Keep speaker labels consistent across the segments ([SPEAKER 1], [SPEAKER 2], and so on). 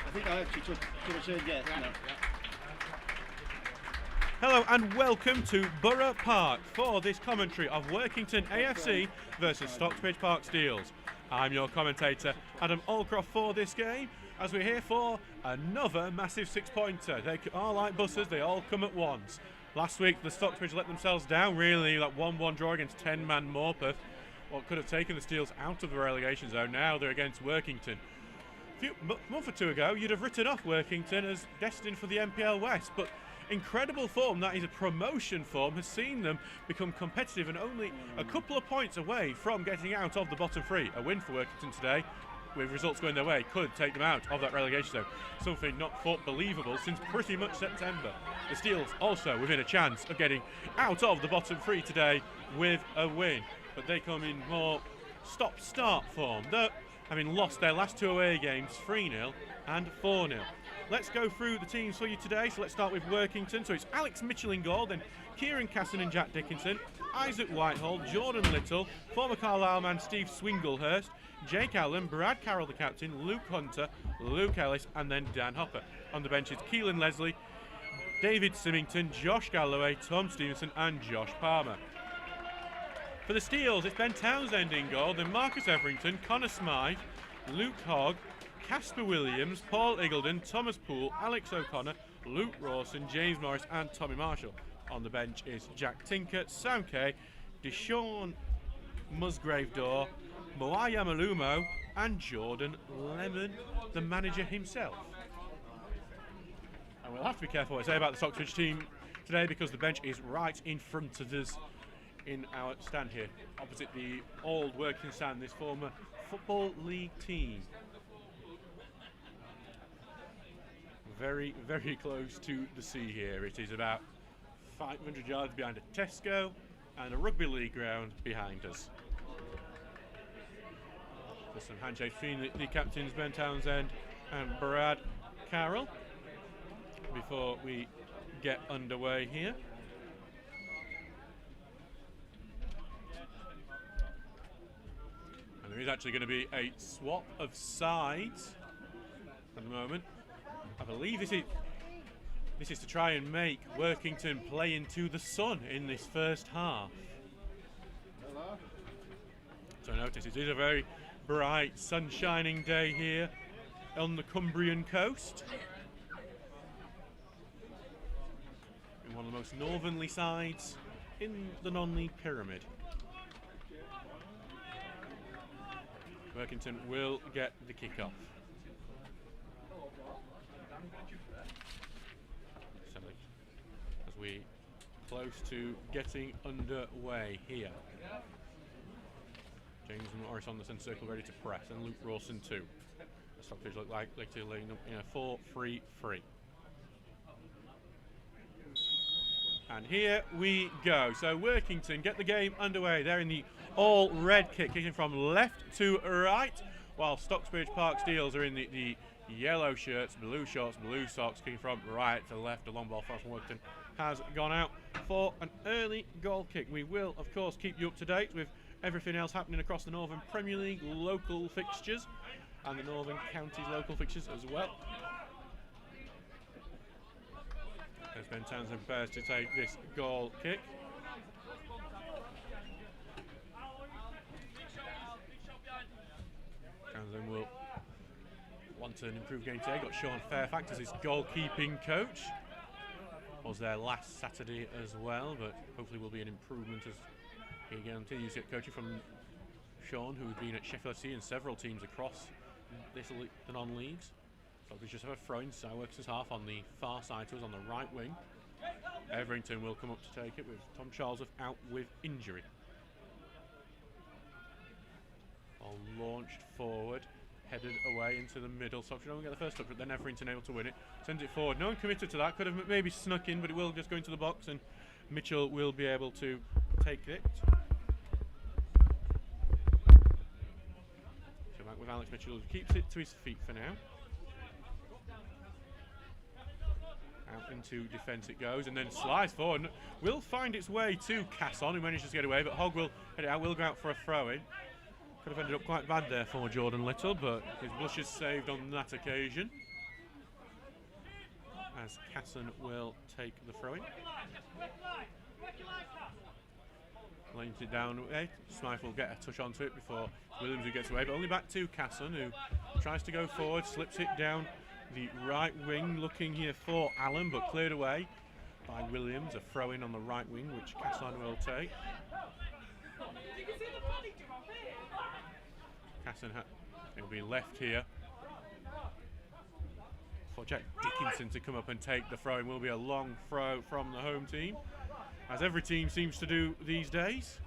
[SPEAKER 1] I think I actually took a turn, yeah. No.
[SPEAKER 2] Hello and welcome to Borough Park for this commentary of Workington AFC versus Stocksbridge Park Steels. I'm your commentator, Adam Allcroft, for this game, as we're here for another massive six-pointer. They are like buses, they all come at once. Last week, the Stocksbridge let themselves down, really, that 1-1 draw against 10-man Morpeth. What could have taken the Steels out of the relegation zone. Now they're against Workington. A month or two ago, you'd have written off Workington as destined for the NPL West, but incredible form, that is a promotion form, has seen them become competitive and only a couple of points away from getting out of the bottom three. A win for Workington today, with results going their way, could take them out of that relegation zone. Something not thought believable since pretty much September. The Steels also within a chance of getting out of the bottom three today with a win. But they come in more stop-start form, though having lost their last two away games 3-0 and 4-0. Let's go through the teams for you today. So let's start with Workington. So it's Alex Mitchell in goal, then Kieran Casson and Jack Dickinson, Isaac Whitehall, Jordan Little, former Carlisle man Steve Swinglehurst, Jake Allen, Brad Carroll the captain, Luke Hunter, Luke Ellis, and then Dan Hopper. On the bench is Keelan Leslie, David Symington, Josh Galloway, Tom Stevenson, and Josh Palmer. For the Steels, it's Ben Townsend in goal, then Marcus Everington, Connor Smythe, Luke Hogg, Casper Williams, Paul Iggledon, Thomas Poole, Alex O'Connor, Luke Rawson, James Morris, and Tommy Marshall. On the bench is Jack Tinker, Sam Kay, Deshaun Musgrave-Dorr, Moaya Malumo, and Jordan Lemon, the manager himself. And we'll have to be careful what I say about the Stocksbridge team today, because the bench is right in front of us in our stand here, opposite the old working stand, this former Football League team. Very, very close to the sea here. It is about 500 yards behind a Tesco and a rugby league ground behind us. There's some handshakes between the captains, Ben Townsend and Brad Carroll, before we get underway here. And there is actually going to be a swap of sides at the moment. I believe this is to try and make Workington play into the sun in this first half. So notice it is a very bright, sun-shining day here on the Cumbrian coast, in one of the most northerly sides in the non-league pyramid. Workington will get the kick-off. As we close to getting underway here. James Morris on the centre circle, ready to press, and Luke Rawson too. The Stockbridge look like to line up in a 4-3-3. And here we go. So Workington get the game underway. They're in the all-red kit, kicking from left to right, while Stocksbridge Park Steels are in the yellow shirts, blue shorts, blue socks, kicking from right to left. A long ball from Workington has gone out for an early goal kick. We will, of course, keep you up to date with everything else happening across the Northern Premier League local fixtures and the Northern Counties local fixtures as well. As Ben Townsend prepares to take this goal kick. Townsend will want an improved game today. Got Sean Fairfax as his goalkeeping coach. Was there last Saturday as well, but hopefully will be an improvement as he continues to get coaching from Sean, who has been at Sheffield FC and several teams across the non-leagues. So we just have a throw-in. So works his half on the far side to us on the right wing. Everington will come up to take it, with Tom Charlesworth out with injury. Ball launched forward, headed away into the middle. So if you don't get the first touch, but then Everington able to win it. Sends it forward. No one committed to that. Could have maybe snuck in, but it will just go into the box, and Mitchell will be able to take it. So back with Alex Mitchell, who keeps it to his feet for now. Out into defence it goes, and then slides forward. Will find its way to Casson, who manages to get away, but Hogg will head it out. Will go out for a throw-in. Could have ended up quite bad there for Jordan Little, but his blushes saved on that occasion. as Casson will take the throw-in. Lanes it down. Smythe will get a touch onto it before Williams, who gets away, but only back to Casson, who tries to go forward, slips it down the right wing, looking here for Allen, but cleared away by Williams. A throw-in on the right wing, which Casson will take. Casson will be left here for Jack Dickinson to come up and take the throw-in. Will be a long throw from the home team, as every team seems to do these days.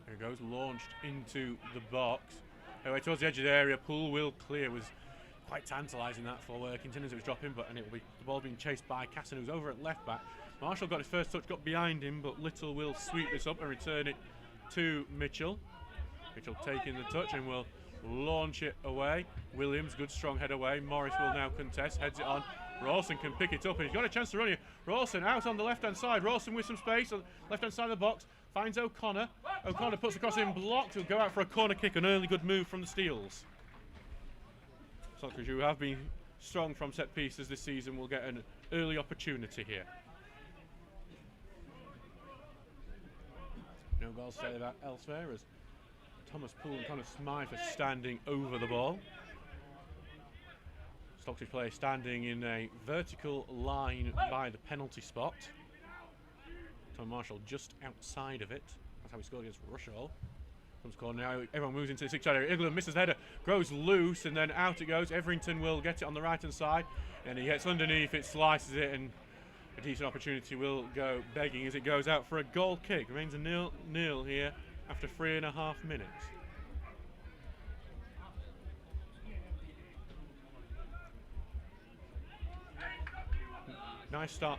[SPEAKER 2] There it goes, launched into the box. Anyway, towards the edge of the area, Poole will clear. It was quite tantalising that for Workington as it was dropping, but and it will be the ball being chased by Casson, who's over at left back. Marshall got his first touch, got behind him, but Little will sweep this up and return it to Mitchell. Mitchell taking the touch and will launch it away. Williams, good strong head away. Morris will now contest, heads it on. Rawson can pick it up, and he's got a chance to run here. Rawson out on the left-hand side. Rawson with some space on the left-hand side of the box. Finds O'Connor. O'Connor puts across in, blocked. He'll go out for a corner kick. An early good move from the Steels. Stocksbridge, who have been strong from set pieces this season, will get an early opportunity here. No goals to say about elsewhere, as Thomas Poole and Connor Smythe are standing over the ball. Stocksbridge player standing in a vertical line by the penalty spot. Tom Marshall just outside of it. That's how he scored against Rushall. Comes corner now. Everyone moves into the 6-yard area. England misses the header, grows loose, and then out it goes. Everington will get it on the right-hand side, and he gets underneath it, slices it, and a decent opportunity will go begging as it goes out for a goal kick. Remains a 0-0 here after 3.5 minutes. Nice start,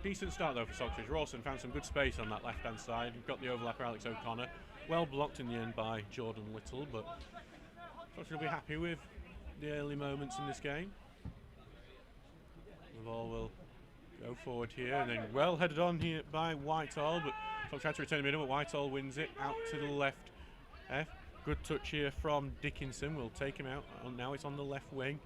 [SPEAKER 2] decent start though for Stocksbridge. Rawson found some good space on that left-hand side. Got the overlap for Alex O'Connor. Well blocked in the end by Jordan Little, but Stocksbridge will be happy with the early moments in this game. The ball will go forward here, and then well headed on here by Whitehall, but Stocksbridge tried to return the middle, but Whitehall wins it out to the left. Good touch here from Dickinson. Will take him out. Now it's on the left wing.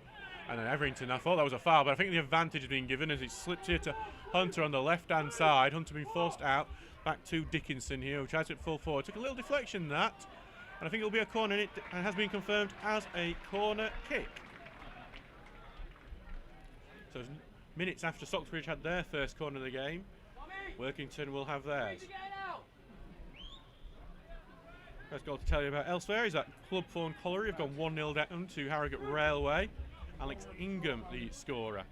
[SPEAKER 2] And then Everington, I thought that was a foul, but I think the advantage has been given as it slips here to Hunter on the left-hand side. Hunter being forced out, back to Dickinson here, who tries to full forward. Took a little deflection, that, and I think it'll be a corner, and it has been confirmed as a corner kick. So minutes after Stocksbridge had their first corner of the game, Workington will have theirs. First goal to tell you about elsewhere is that Club Thorn Colliery have gone 1-0 down to Harrogate Railway. Alex Ingham, the scorer.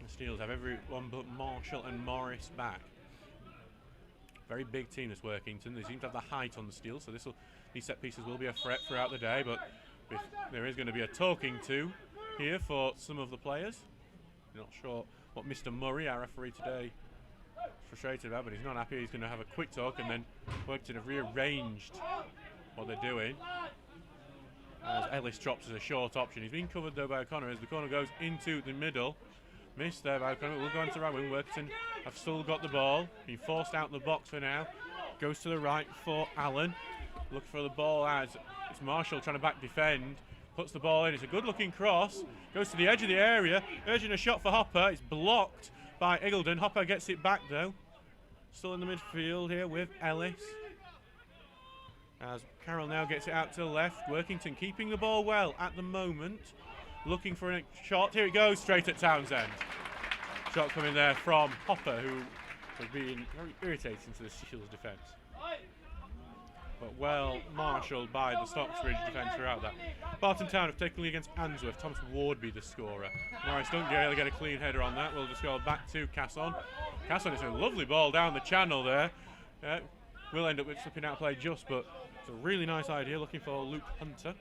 [SPEAKER 2] The Steels have everyone but Marshall and Morris back. Very big team this Workington. They seem to have the height on the Steels, so these set pieces will be a threat throughout the day, but there is going to be a talking to here for some of the players. I'm not sure what Mr. Murray, our referee today, is frustrated about, but he's not happy. He's going to have a quick talk, and then Workington have rearranged what they're doing. As Ellis drops as a short option. He's been covered though by O'Connor as the corner goes into the middle. Missed there by O'Connor. We'll go into the right wing. Workington have still got the ball. Being forced out the box for now. Goes to the right for Allen. Looking for the ball as it's Marshall trying to back defend. Puts the ball in. It's a good looking cross. Goes to the edge of the area. Urging a shot for Hopper. It's blocked by Eagledon. Hopper gets it back though. Still in the midfield here with Ellis. As Carroll now gets it out to the left. Workington keeping the ball well at the moment. Looking for a shot. Here it goes, straight at Townsend. Shot coming there from Hopper, who was being very irritating to the Steelers' defence. But well marshalled by the Stocksbridge defence throughout that. Barton Town have taken lead against Answorth. Thomas Wardby the scorer. Morris don't really get a clean header on that. We'll just go back to Casson. Casson is a lovely ball down the channel there. Will end up with slipping out of play just, but it's a really nice idea. Looking for Luke Hunter.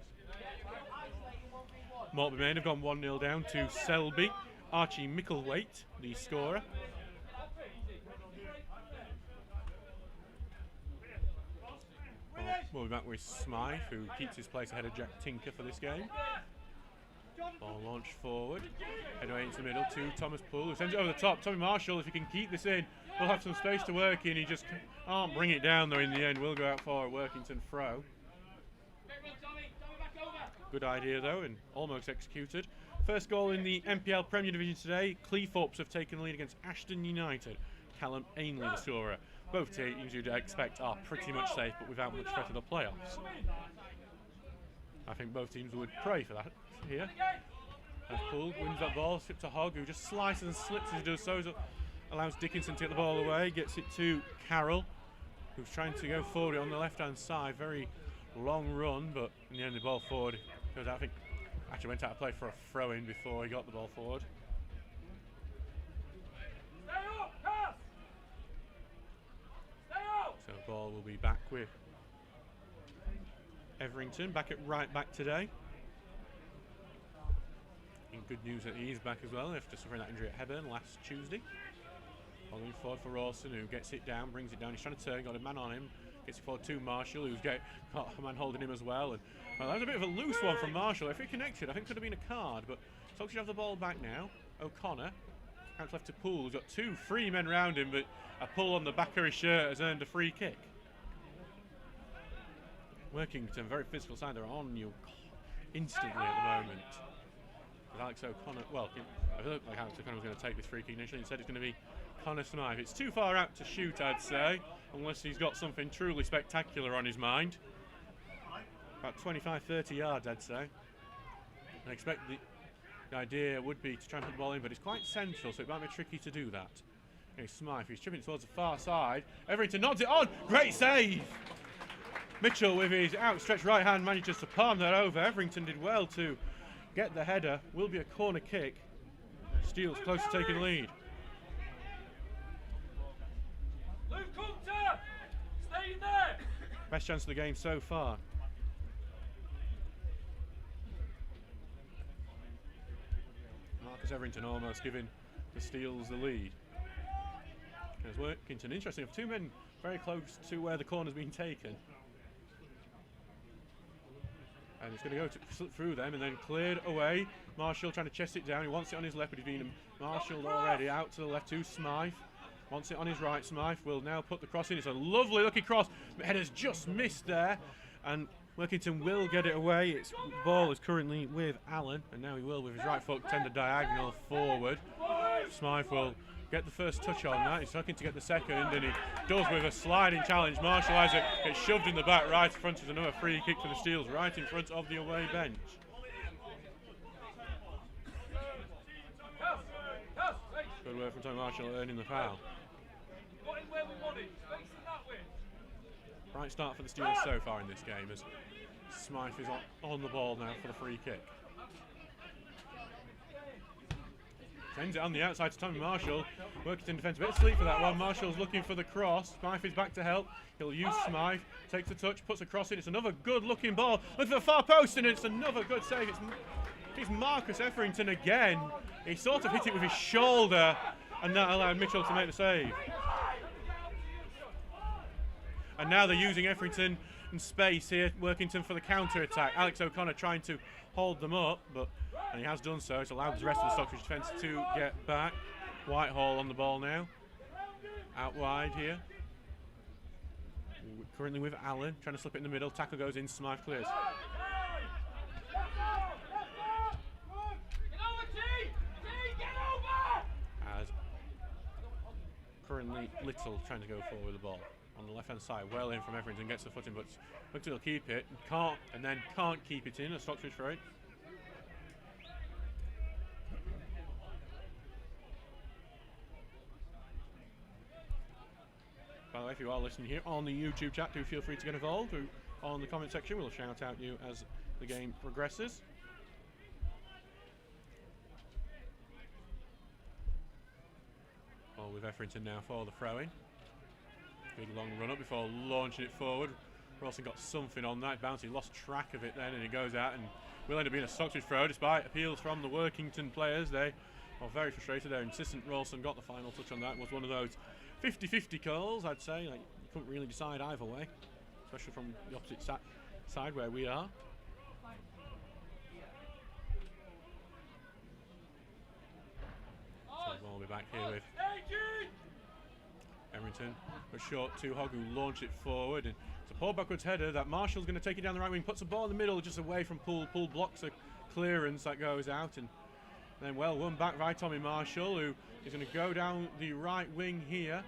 [SPEAKER 2] Maltby Main have gone 1-0 down to Selby. Archie Micklethwaite, the scorer. We'll be back with Smythe, who keeps his place ahead of Jack Tinker for this game. Ball launched forward. Head away into the middle to Thomas Poole, who sends it over the top. Tommy Marshall, if he can keep this in, will have some space to work in. He just can't bring it down though in the end. Will go out for a Workington throw. Good idea though, and almost executed. First goal in the NPL Premier Division today. Cleethorpes have taken the lead against Ashton United. Callum Ainley the scorer. Both teams you'd expect are pretty much safe, but without much threat of the playoffs. I think both teams would pray for that here. As Poole wins that ball, slip to Hogg, who just slices and slips as he does so. Allows Dickinson to get the ball away, gets it to Carroll, who's trying to go forward on the left-hand side. Very long run, but in the end the ball forward goes out. I think actually went out of play for a throw-in before he got the ball forward. So the ball will be back with Everington, back at right back today. And good news that he is back as well after suffering that injury at Hebburn last Tuesday. Following forward for Rawson, who gets it down, brings it down. He's trying to turn, got a man on him. Gets it forward to Marshall, who's got a man holding him as well. And well, that was a bit of a loose one from Marshall. If it connected, I think it could have been a card. But Stocksbridge have the ball back now. O'Connor, hands left to Poole. He's got 2 free men round him, but a pull on the back of his shirt has earned a free kick. Workington, very physical side. They're on you instantly at the moment. With Alex O'Connor, well, it looked like Alex O'Connor was going to take this free kick initially. Instead, it's going to be Connor Smythe. It's too far out to shoot, I'd say, unless he's got something truly spectacular on his mind. About 25-30 yards, I'd say. I expect the idea would be to try and put the ball in, but it's quite central, so it might be tricky to do that. Okay, Smythe, he's chipping towards the far side. Everington nods it on. Great save! Mitchell, with his outstretched right hand, manages to palm that over. Everington did well to get the header. Will be a corner kick. Steele's close to taking the lead.
[SPEAKER 3] Stay in there.
[SPEAKER 2] Best chance of the game so far. Marcus Everington almost giving the Steels the lead. There's Workington. Interesting, 2 men very close to where the corner's been taken. And it's going to go slip through them and then cleared away. Marshall trying to chest it down. He wants it on his left, but he's been marshalled already. Out to the left to Smythe. Wants it on his right. Smythe will now put the cross in. It's a lovely looking cross. Header's just missed there. And Workington will get it away. Its ball is currently with Allen. And now he will, with his right foot, tend a diagonal forward. Smythe will get the first touch on that. He's looking to get the second, and he does with a sliding challenge. Marshall Isaac gets shoved in the back right in front of another free kick for the Steels, right in front of the away bench. Good work from Tony Marshall earning the foul. Right start for the Steelers so far in this game as Smythe is on the ball now for the free kick. Sends it on the outside to Tommy Marshall. Workington defence a bit asleep for that one. Marshall's looking for the cross. Smythe is back to help. He'll use Smythe. Takes the touch, puts a cross in. It's another good looking ball. Look for the far post, and it's another good save. It's Marcus Everington again. He sort of hit it with his shoulder, and that allowed Mitchell to make the save. And now they're using Everington in space here. Workington for the counter attack. Alex O'Connor trying to hold them up, and he has done so. It's allowed the rest of the Stocksbridge defence to get back. Whitehall on the ball now. Out wide here. Currently with Allen. Trying to slip it in the middle. Tackle goes in. Smythe clears. As currently Little trying to go forward with the ball. On the left hand side. Well in from Everington. Gets the footing, but looks to keep it. Can't keep it in. A Stocksbridge throw. By the way, if you are listening here on the YouTube chat, do feel free to get involved. On the comment section, we'll shout out you as the game progresses. Ball with Everington now for the throw-in. Big long run up before launching it forward. Rawson got something on that. Bouncy lost track of it then, and it goes out and will end up being a Stocksbridge throw despite appeals from the Workington players. They are very frustrated. They're insistent. Rawson got the final touch on that. It was one of those 50-50 calls, I'd say. Like, you couldn't really decide either way, especially from the opposite side where we are. So we'll be back here with Everington, a short two-hog who launch it forward, and it's a poor backwards header that Marshall's going to take it down the right wing, puts the ball in the middle just away from Poole. Poole blocks a clearance that goes out, and then well won back by Tommy Marshall, who is going to go down the right wing here,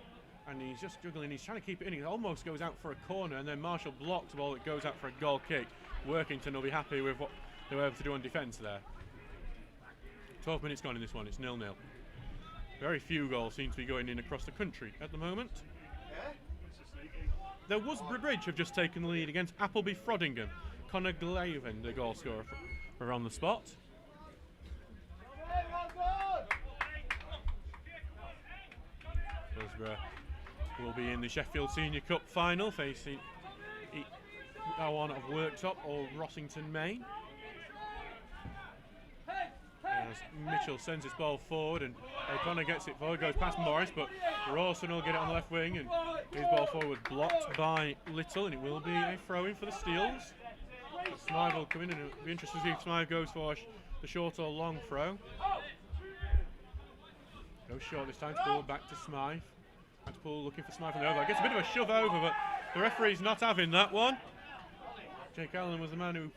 [SPEAKER 2] and he's just juggling, he's trying to keep it in, he almost goes out for a corner, and then Marshall blocks the ball that goes out for a goal kick. Workington will be happy with what they were able to do on defence there. 12 minutes gone in this one, it's 0-0. Very few goals seem to be going in across the country at the moment. There was Bridge have just taken the lead against Appleby Frodingham. Connor Glavin, the goal scorer, are on the spot. Hillsborough will be in the Sheffield Senior Cup final, facing one of Worktop or Rossington Main. As Mitchell sends his ball forward, and O'Connor gets it forward, goes past Morris, but Rawson will get it on the left wing, and his ball forward blocked by Little, and it will be a throw-in for the Steels. Smythe will come in, and it'll be interesting to see if Smythe goes for the short or long throw. Goes short this time, Poole back to Smythe. Back to Poole looking for Smythe on the over. Gets a bit of a shove over, but the referee's not having that one. Jake Allen was the man who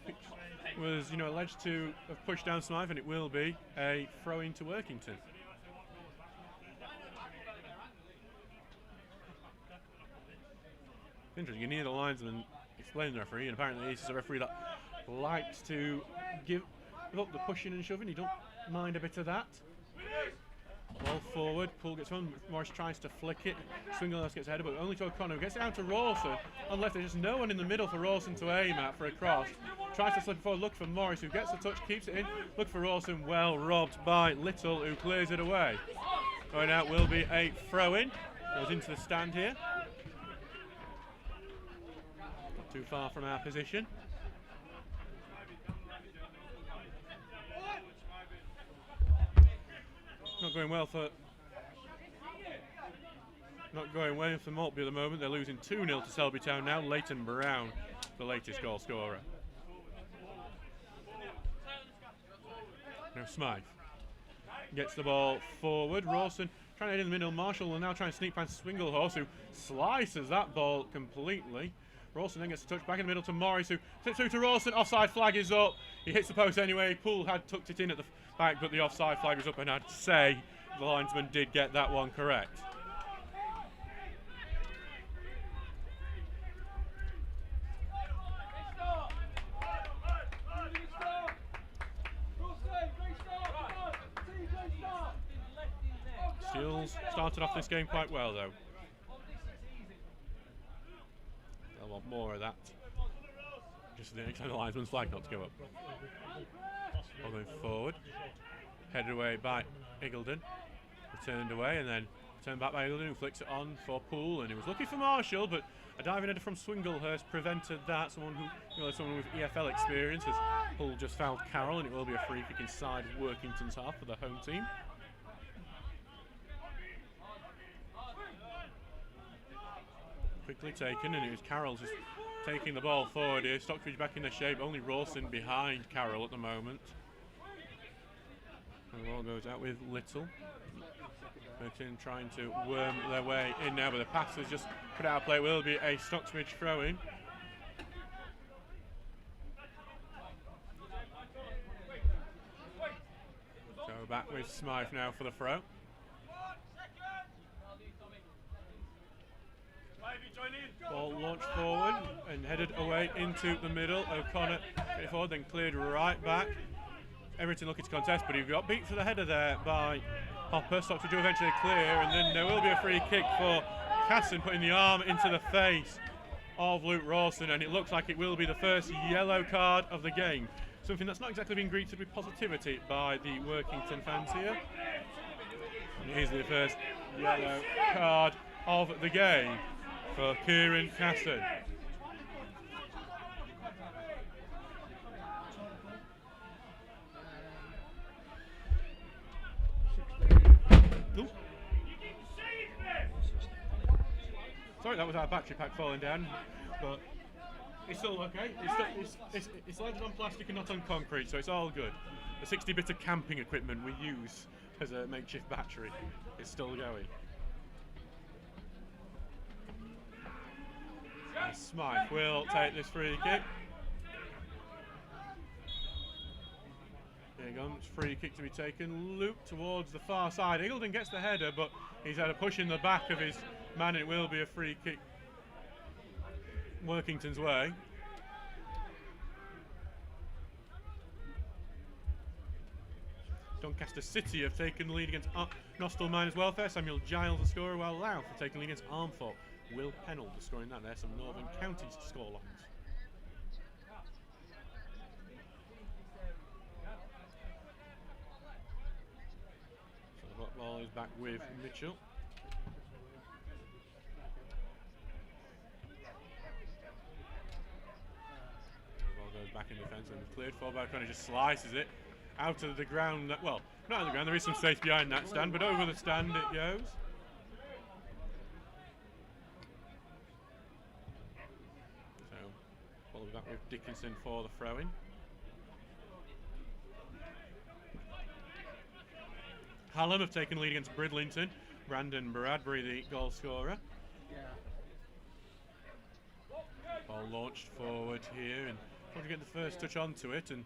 [SPEAKER 2] was, alleged to have pushed down Smythe, and it will be a throw-in to Workington. Interesting, you need the linesman explaining the referee, and apparently this is a referee that likes to give up the pushing and shoving. He don't mind a bit of that. Ball forward, Poole gets on, Morris tries to flick it, Swinglehurst gets ahead, but only to O'Connor, gets it out to Rawson. On left, there's just no one in the middle for Rawson to aim at for a cross. Tries to slip it forward, look for Morris, who gets the touch, keeps it in, look for Rawson, well robbed by Little, who clears it away. Going out will be a throw-in, goes into the stand here. Not too far from our position. Not going well for Maltby at the moment. They're losing 2-0 to Selby Town now. Leighton Brown, the latest goal scorer. Now Smythe gets the ball forward. Rawson trying to head in the middle. Marshall will now try and sneak past Swinglehurst, who slices that ball completely. Rawson then gets a touch back in the middle to Morris, who slips through to Rawson. Offside flag is up. He hits the post anyway. Poole had tucked it in at the back, but the offside flag was up, and I'd say the linesman did get that one correct. Steels started off this game quite well, though. They'll want more of that. Just the next time the linesman's flag not to go up. Ball going forward. Headed away by Iggulden. Returned away and then turned back by Iggulden, who flicks it on for Poole, and he was looking for Marshall, but a diving header from Swinglehurst prevented that. Someone with EFL experience, as Poole just fouled Carroll, and it will be a free kick inside Workington's half for the home team. Quickly taken, and it was Carroll just taking the ball forward here. Stocksbridge back in their shape, only Rawson behind Carroll at the moment. And the ball goes out with Little. Workington trying to worm their way in now, but the pass is just put out of play. It will be a Stocksbridge throw-in. Go back with Smythe now for the throw. Ball launched forward and headed away into the middle. O'Connor get forward, then cleared right back. Everington looking to contest, but he got beat for the header there by Hopper. Stocksbridge do eventually clear, and then there will be a free kick for Casson, putting the arm into the face of Luke Rawson, and it looks like it will be the first yellow card of the game. Something that's not exactly been greeted with positivity by the Workington fans here. And it is the first yellow card of the game for Kieran Casson. Ooh. Sorry, that was our battery pack falling down, but it's still okay. It's landed on plastic and not on concrete, so it's all good. The 60-bit of camping equipment we use as a makeshift battery is still going. As Smythe will take this free kick. Here comes free kick to be taken. Loop towards the far side. Eagleton gets the header, but he's had a push in the back of his man. It will be a free kick Workington's way. Doncaster City have taken the lead against Nostell Miners Welfare. Samuel Giles the scorer, while Louth have taken the lead against Armthorpe. Will Pennell the scoring that. There's some Northern Counties scorelines. So the block ball is back with Mitchell. The ball goes back in defence and cleared for by Connie, just slices it out of the ground. Well, not on the ground, there is some space behind that stand, but over the stand it goes. So, ball back with Dickinson for the throw-in. Hallam have taken lead against Bridlington. Brandon Bradbury, the goal scorer. Ball launched forward here and trying to get the first touch onto it, and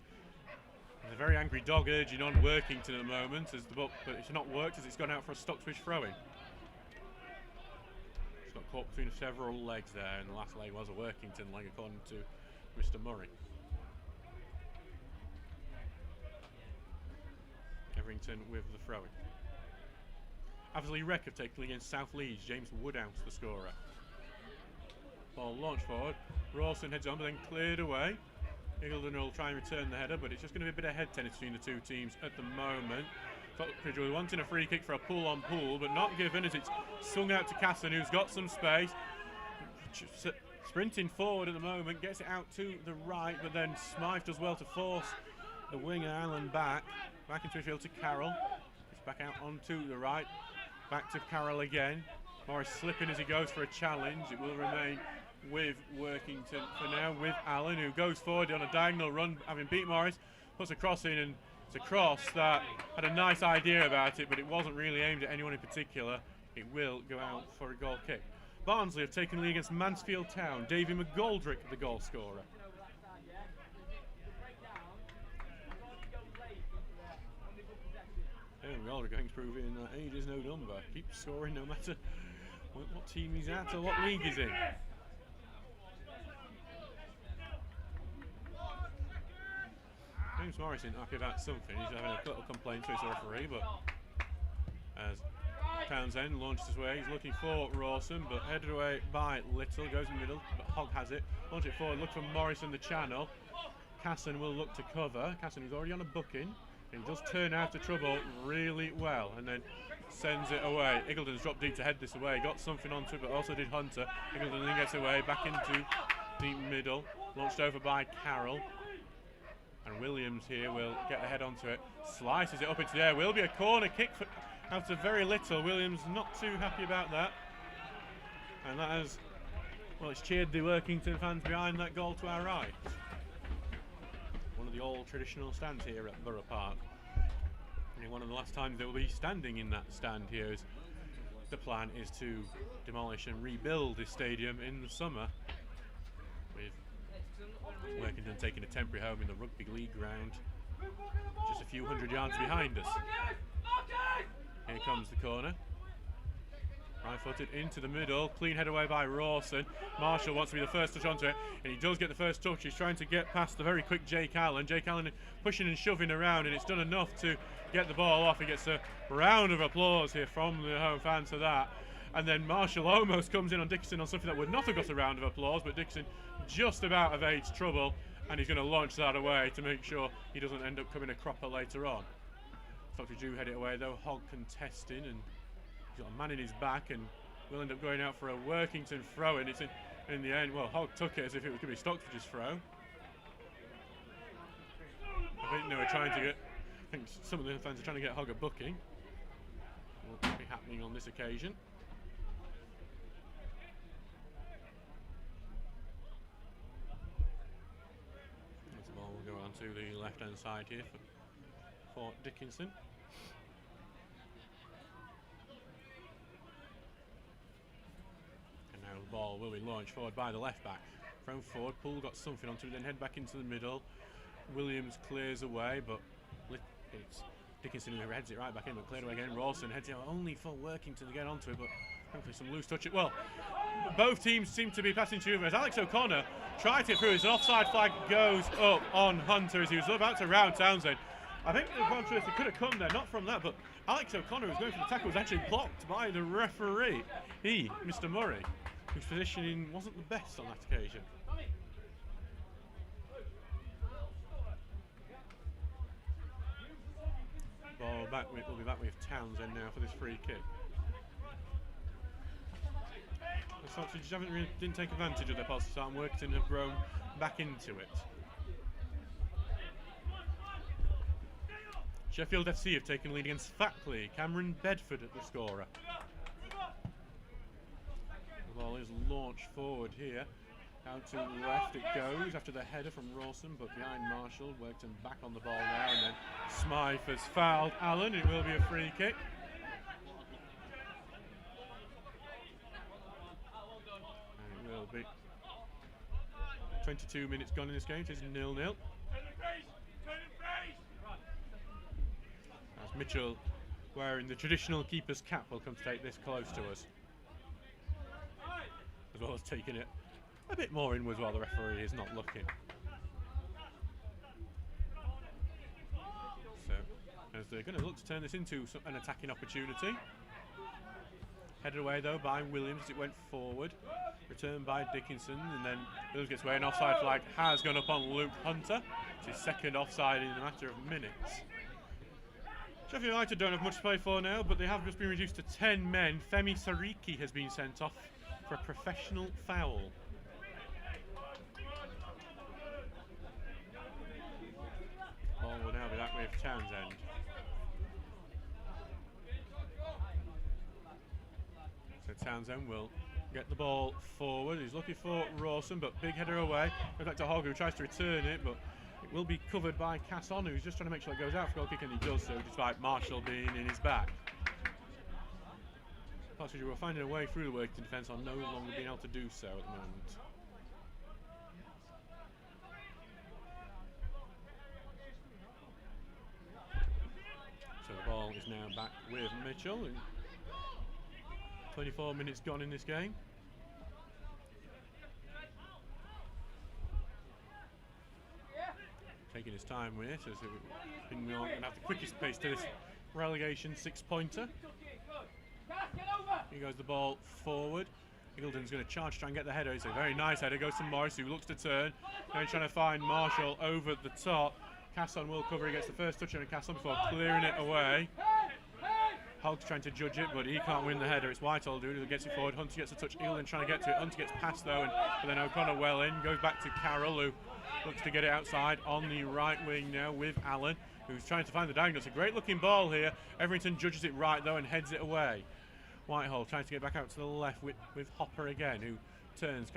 [SPEAKER 2] there's a very angry dog urging on Workington at the moment, as the but it's not worked as it's gone out for a Stocksbridge throw-in. It's got caught between several legs there, and the last leg was a Workington leg according to Mr. Murray. Everington with the throw-in. Aversley Rec have taken against South Leeds. James Woodhouse the scorer. Ball launched forward. Rawson heads on, but then cleared away. Eagleton will try and return the header, but it's just going to be a bit of head tennis between the two teams at the moment. Stockbridge will wanting a free kick for a pull-on-pull, but not given as it's swung out to Casson, who's got some space. Sprinting forward at the moment, gets it out to the right, but then Smythe does well to force the winger Allen back into field to Carroll. It's back out onto the right, back to Carroll again. Morris slipping as he goes for a challenge. It will remain with Workington for now, with Allen, who goes forward on a diagonal run, having beat Morris, puts a cross in, and it's a cross that had a nice idea about it, but it wasn't really aimed at anyone in particular. It will go out for a goal kick. Barnsley have taken the lead against Mansfield Town. Davy McGoldrick, the goal scorer. McGoldrick, I think, is proving that age is no number. Keeps scoring no matter what team he's at or what league he's in. James Morrison happy about something. He's having a little complaint to his referee, but as Townsend launches his way, he's looking for Rawson, but headed away by Little, goes in the middle, but Hogg has it. Launch it forward, look for Morrison the channel. Casson will look to cover. Casson is already on a booking. He does turn out of trouble really well and then sends it away. Eagleton's dropped deep to head this away, got something onto it, but also did Hunter. Eagleton then gets away, back into deep middle, launched over by Carroll. And Williams here will get the head onto it, slices it up into the air. Will be a corner kick for, out of very little. Williams not too happy about that. And that has, well, it's cheered the Workington fans behind that goal to our right. One of the old traditional stands here at Borough Park. And one of the last times they will be standing in that stand here, as the plan is to demolish and rebuild this stadium in the summer, with Workington taking a temporary home in the Rugby League ground just a few hundred yards behind us. Here comes the corner. Right-footed into the middle, clean head away by Rawson. Marshall wants to be the first touch onto it, and he does get the first touch. He's trying to get past the very quick Jake Allen. Jake Allen pushing and shoving around, and it's done enough to get the ball off. He gets a round of applause here from the home fans for that. And then Marshall almost comes in on Dickinson on something that would not have got a round of applause, but Dickinson just about evades trouble, and he's going to launch that away to make sure he doesn't end up coming a cropper later on. Stockbridge do head it away though, Hogg contesting, and he's got a man in his back, and will end up going out for a Workington throw, and it's in the end, well, Hogg took it as if it was going to be Stockbridge's throw. I think they were trying to get, I think some of the fans are trying to get Hogg a booking. Won't be happening on this occasion. This ball will go on to the left-hand side here for Dickinson. And now The ball will be launched forward by the left back. Thrown forward, Poole got something onto it, then head back into the middle. Williams clears away, but it's Dickinson who heads it right back in, but cleared away again. Rawson heads it only for Workington to get onto it, but hopefully some loose touch. Well, both teams seem to be passing to as Alex O'Connor tried it through. As an offside flag goes up on Hunter as he was about to round Townsend. I think the controversy could have come there, not from that, but Alex O'Connor, was going for the tackle, was actually blocked by the referee. Mr. Murray, whose positioning wasn't the best on that occasion. Ball back with, we'll be back with Townsend now for this free kick. The Stocksbridge didn't take advantage of their pass to start, and Workington have grown back into it. Sheffield FC have taken lead against Fackley. Cameron Bedford at the scorer. The ball is launched forward here. Out to the left it goes after the header from Rawson, but behind Marshall. Workington back on the ball now, and then Smythe has fouled Allen. It will be a free kick. And it will be 22 minutes gone in this game. It is 0-0. As Mitchell, wearing the traditional keeper's cap, will come to take this close to us, as well as taking it a bit more inwards while the referee is not looking. So, as they're going to look to turn this into an attacking opportunity. Headed away though by Williams as it went forward. Returned by Dickinson, and then Williams gets away. An offside flag has gone up on Luke Hunter. It's his second offside in a matter of minutes. Sheffield United don't have much to play for now, but they have just been reduced to 10 men. Femi Sariki has been sent off for a professional foul. Ball will now be that way of Townsend. So Townsend will get the ball forward. He's looking for Rawson, but big header away. Goes back to Hogg, who tries to return it, but it will be covered by Casson, who's just trying to make sure it goes out for goal kick, and he does so, despite Marshall being in his back. Stocksbridge were finding a way through the Workington defence on no longer being able to do so at the moment. So the ball is now back with Mitchell. 24 minutes gone in this game. Taking his time with it, as it going to have the quickest pace to this relegation 6-pointer. Here goes the ball forward. Eagleton's going to charge, try and get the header. It's a very nice header. Goes to Morris, who looks to turn. Then trying to find Marshall over the top. Casson will cover. He gets the first touch on Casson before clearing it away. Hogg's trying to judge it, but he can't win the header. It's Whitehall doing it, who gets it forward. Hunter gets a touch. Eagleton trying to get to it. Hunter gets past though, and then O'Connor well in. Goes back to Carroll, who looks to get it outside on the right wing now with Allen, who's trying to find the diagonal. It's a great looking ball here. Everington judges it right though and heads it away. Whitehall trying to get back out to the left with Hopper again, who turns,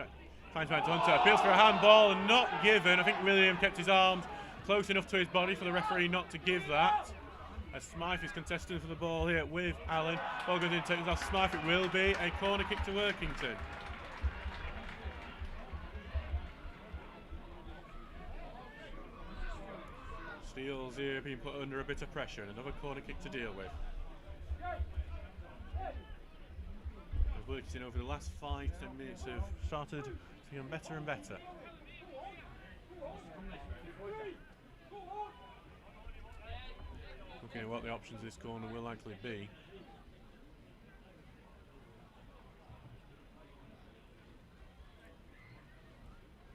[SPEAKER 2] finds back to Hunter, appeals for a handball and not given. I think William kept his arms close enough to his body for the referee not to give that. As Smythe is contesting for the ball here with Allen. Ball goes in, takes off Smythe. It will be a corner kick to Workington. Steele's here being put under a bit of pressure, and another corner kick to deal with. Workington over the last 5 to 10 minutes have started to become better and better. Looking at what the options of this corner will likely be.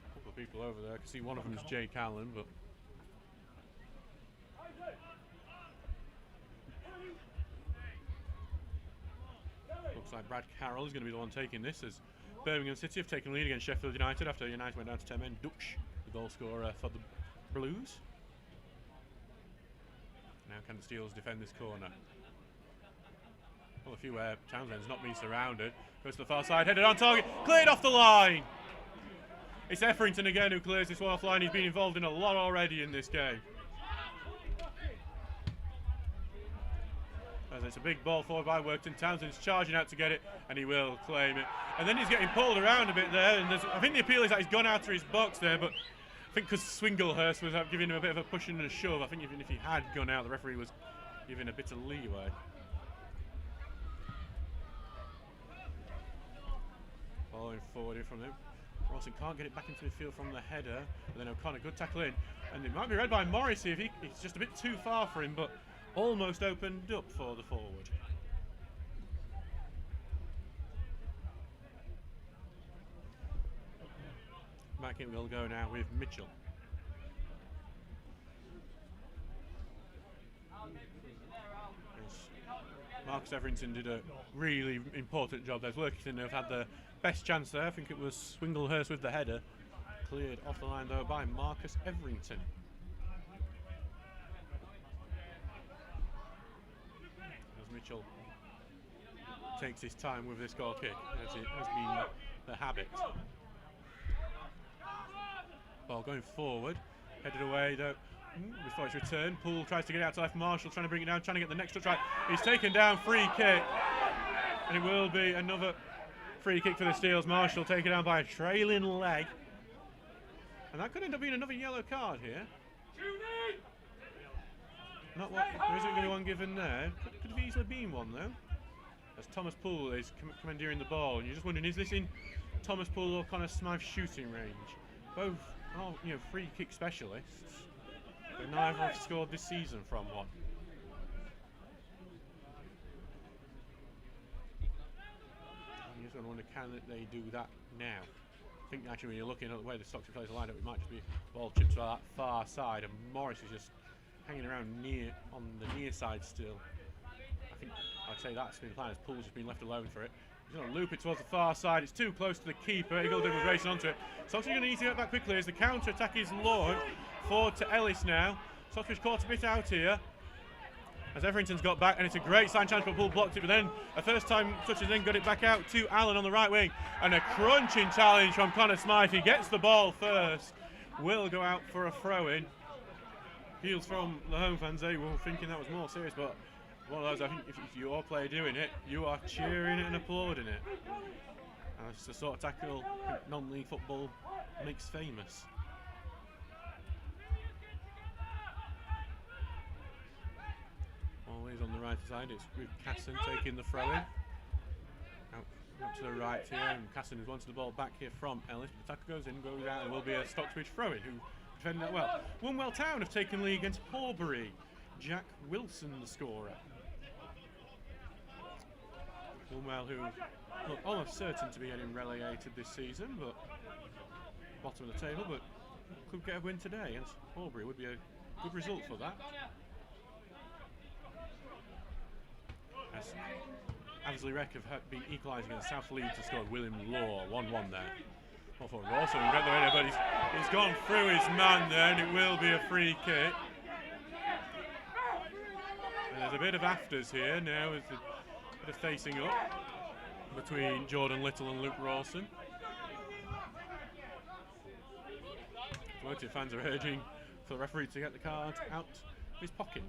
[SPEAKER 2] A couple of people over there. I can see one of them is Jake Allen, but looks like Brad Carroll is going to be the one taking this, as Birmingham City have taken lead against Sheffield United after United went down to 10 men. Dutch, the goal scorer for the Blues. Now can the Steels defend this corner? Well, a few where Townsend's not being surrounded. Goes to the far side, headed on target, cleared off the line. It's Efferington again who clears this one off line. He's been involved in a lot already in this game. As it's a big ball forward by Workington. Townsend's charging out to get it, and he will claim it. And then he's getting pulled around a bit there, and I think the appeal is that he's gone out of his box there, but I think because Swinglehurst was giving him a bit of a push and a shove, I think even if he had gone out, the referee was giving a bit of leeway. Following forward here from him. Rawson can't get it back into the field from the header, and then O'Connor, good tackle in, and it might be read by Morrissey if it's just a bit too far for him, but almost opened up for the forward. Back in we'll go now with Mitchell. Marcus Everington did a really important job. There's Workington have had the best chance there. I think it was Swinglehurst with the header. Cleared off the line though by Marcus Everington. As Mitchell takes his time with this goal kick, as it has been the habit. Ball going forward, headed away though. Before it's returned, Poole tries to get it out to left. Marshall trying to bring it down, trying to get the next touch right. He's taken down, free kick, and it will be another free kick for the Steels. Marshall taken down by a trailing leg, and that could end up being another yellow card here. Not what there isn't going to be one given there. Could have easily been one though, as Thomas Poole is commandeering the ball, and you're just wondering, is this in Thomas Poole or Connor Smythe's shooting range? Both are, free kick specialists, but neither have scored this season from one. I'm just going to wonder, can they do that now? I think actually when you're looking at the way the Stocksbridge players are lined up, it might just be ball chipped to that far side, and Morris is just hanging around on the near side still. I think I'd say that's been the plan, as Poole's just been left alone for it. He's going to loop it towards the far side. It's too close to the keeper. Eagledon was racing onto it. Stocksbridge going to need to get back quickly as the counter attack is launched. Forward to Ellis now. Stocksbridge caught a bit out here as Everington's got back, and it's a great sign chance, but Poole blocked it, but then a first time touch and then got it back out to Allen on the right wing, and a crunching challenge from Connor Smythe. He gets the ball first, will go out for a throw-in. Appeals from the home fans, they were thinking that was more serious, but one of those, I think if your player doing it, you are cheering it and applauding it. And it's the sort of tackle non-league football makes famous. Always on the right side, it's with Casson taking the throw-in. Out to the right here, and Casson has wanted the ball back here from Ellis. The tackle goes in, goes out, and will be a Stocksbridge throw-in, who defended that well. Wunwell Town have taken lead against Horbury. Jack Wilson the scorer. Wunwell, who look almost certain to be getting relegated this season, but bottom of the table, but could get a win today against Horbury. Would be a good result for that. As Avesley Rec have been equalising against South Leeds, has scored William Law, 1-1 there. Well, for Rawson, we've got the way there, but he's gone through his man there, and it will be a free kick. And there's a bit of afters here now, as the bit of facing up between Jordan Little and Luke Rawson. Workington fans are urging for the referee to get the card out of his pocket.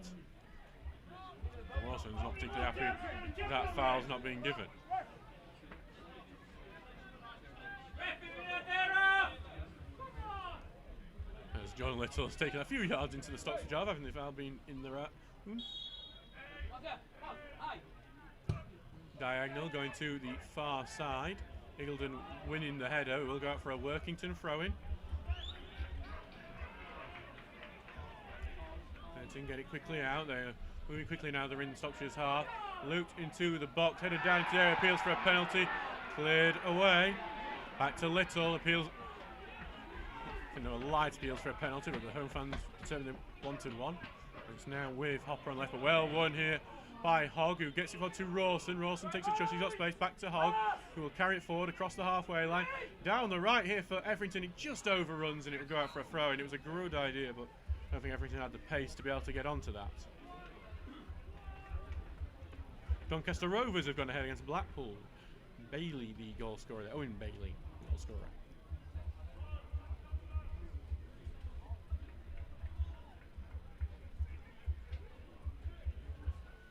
[SPEAKER 2] Rawson's not particularly happy that foul's not being given. As Jordan Little's taken a few yards into the Stocksbridge half, having the foul been in the diagonal, going to the far side. Eagledon winning the header. We'll go out for a Workington throw-in. Get it quickly out. They're moving quickly now. They're in Stocksbridge's half. Looped into the box, headed down into the area. Appeals for a penalty. Cleared away. Back to Little. Appeals. I think there were light appeals for a penalty, but the home fans determined they wanted one. It's now with Hopper on left, but well won here by Hogg, who gets it forward to Rawson. Rawson takes a chush, he's got space, back to Hogg, who will carry it forward across the halfway line. Down the right here for Everington, it just overruns and it will go out for a throw, and it was a good idea, but I don't think Everington had the pace to be able to get onto that. Doncaster Rovers have gone ahead against Blackpool. Bailey, the goal scorer there. Owen Bailey, goal scorer.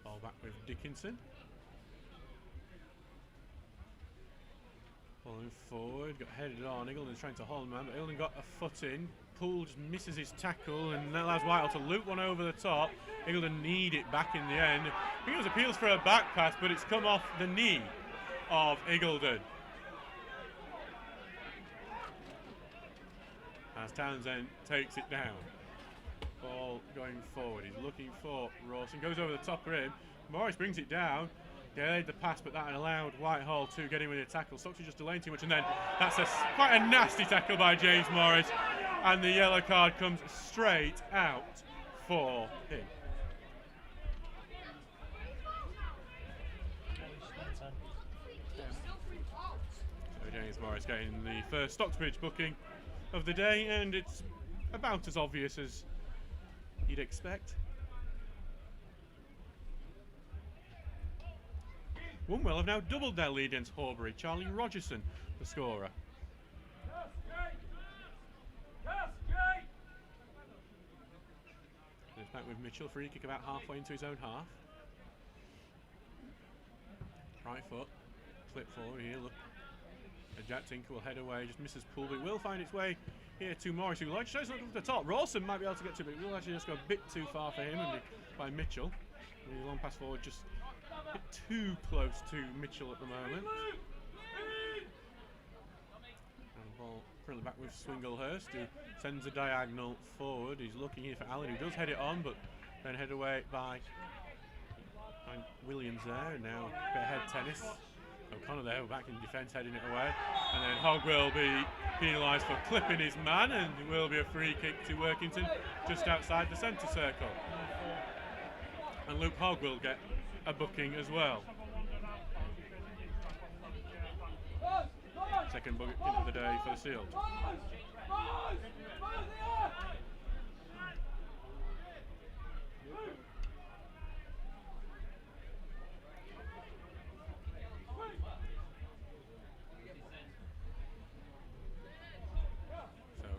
[SPEAKER 2] Ball back with Dickinson. Falling forward, got headed on. Eagleton's trying to hold man, but Eagleton got a foot in. Poole just misses his tackle, and that allows Whitehall to loop one over the top. Eagleton need it back in the end. I think it was appeals for a back pass, but it's come off the knee of Eagleton. As Townsend takes it down. Ball going forward. He's looking for Rawson. Goes over the top of him. Morris brings it down. Delayed the pass, but that allowed Whitehall to get in with a tackle. Stocksbridge just delaying too much, and then that's quite a nasty tackle by James Morris. And the yellow card comes straight out for him. So James Morris getting the first Stocksbridge booking of the day, and it's about as obvious as you'd expect. Wombwell have now doubled their lead against Horbury. Charlie Rogerson, the scorer. It's back with Mitchell, free kick about halfway into his own half. Right foot, slip forward here, look. Jack Tinker will head away, just misses Poole, but it will find its way here to Morris, who likes to look at the top. Rawson might be able to get to it, but it will actually just go a bit too far for him and by Mitchell. And the long pass forward just a bit too close to Mitchell at the moment. And the ball currently back with Swinglehurst, who sends a diagonal forward. He's looking here for Allen, who does head it on, but then head away by Williams there. Now a bit ahead tennis. O'Connor there, back in defence, heading it away. And then Hogg will be penalised for clipping his man, and it will be a free kick to Workington just outside the centre circle. And Luke Hogg will get a booking as well. Second booking of the day for the Seals.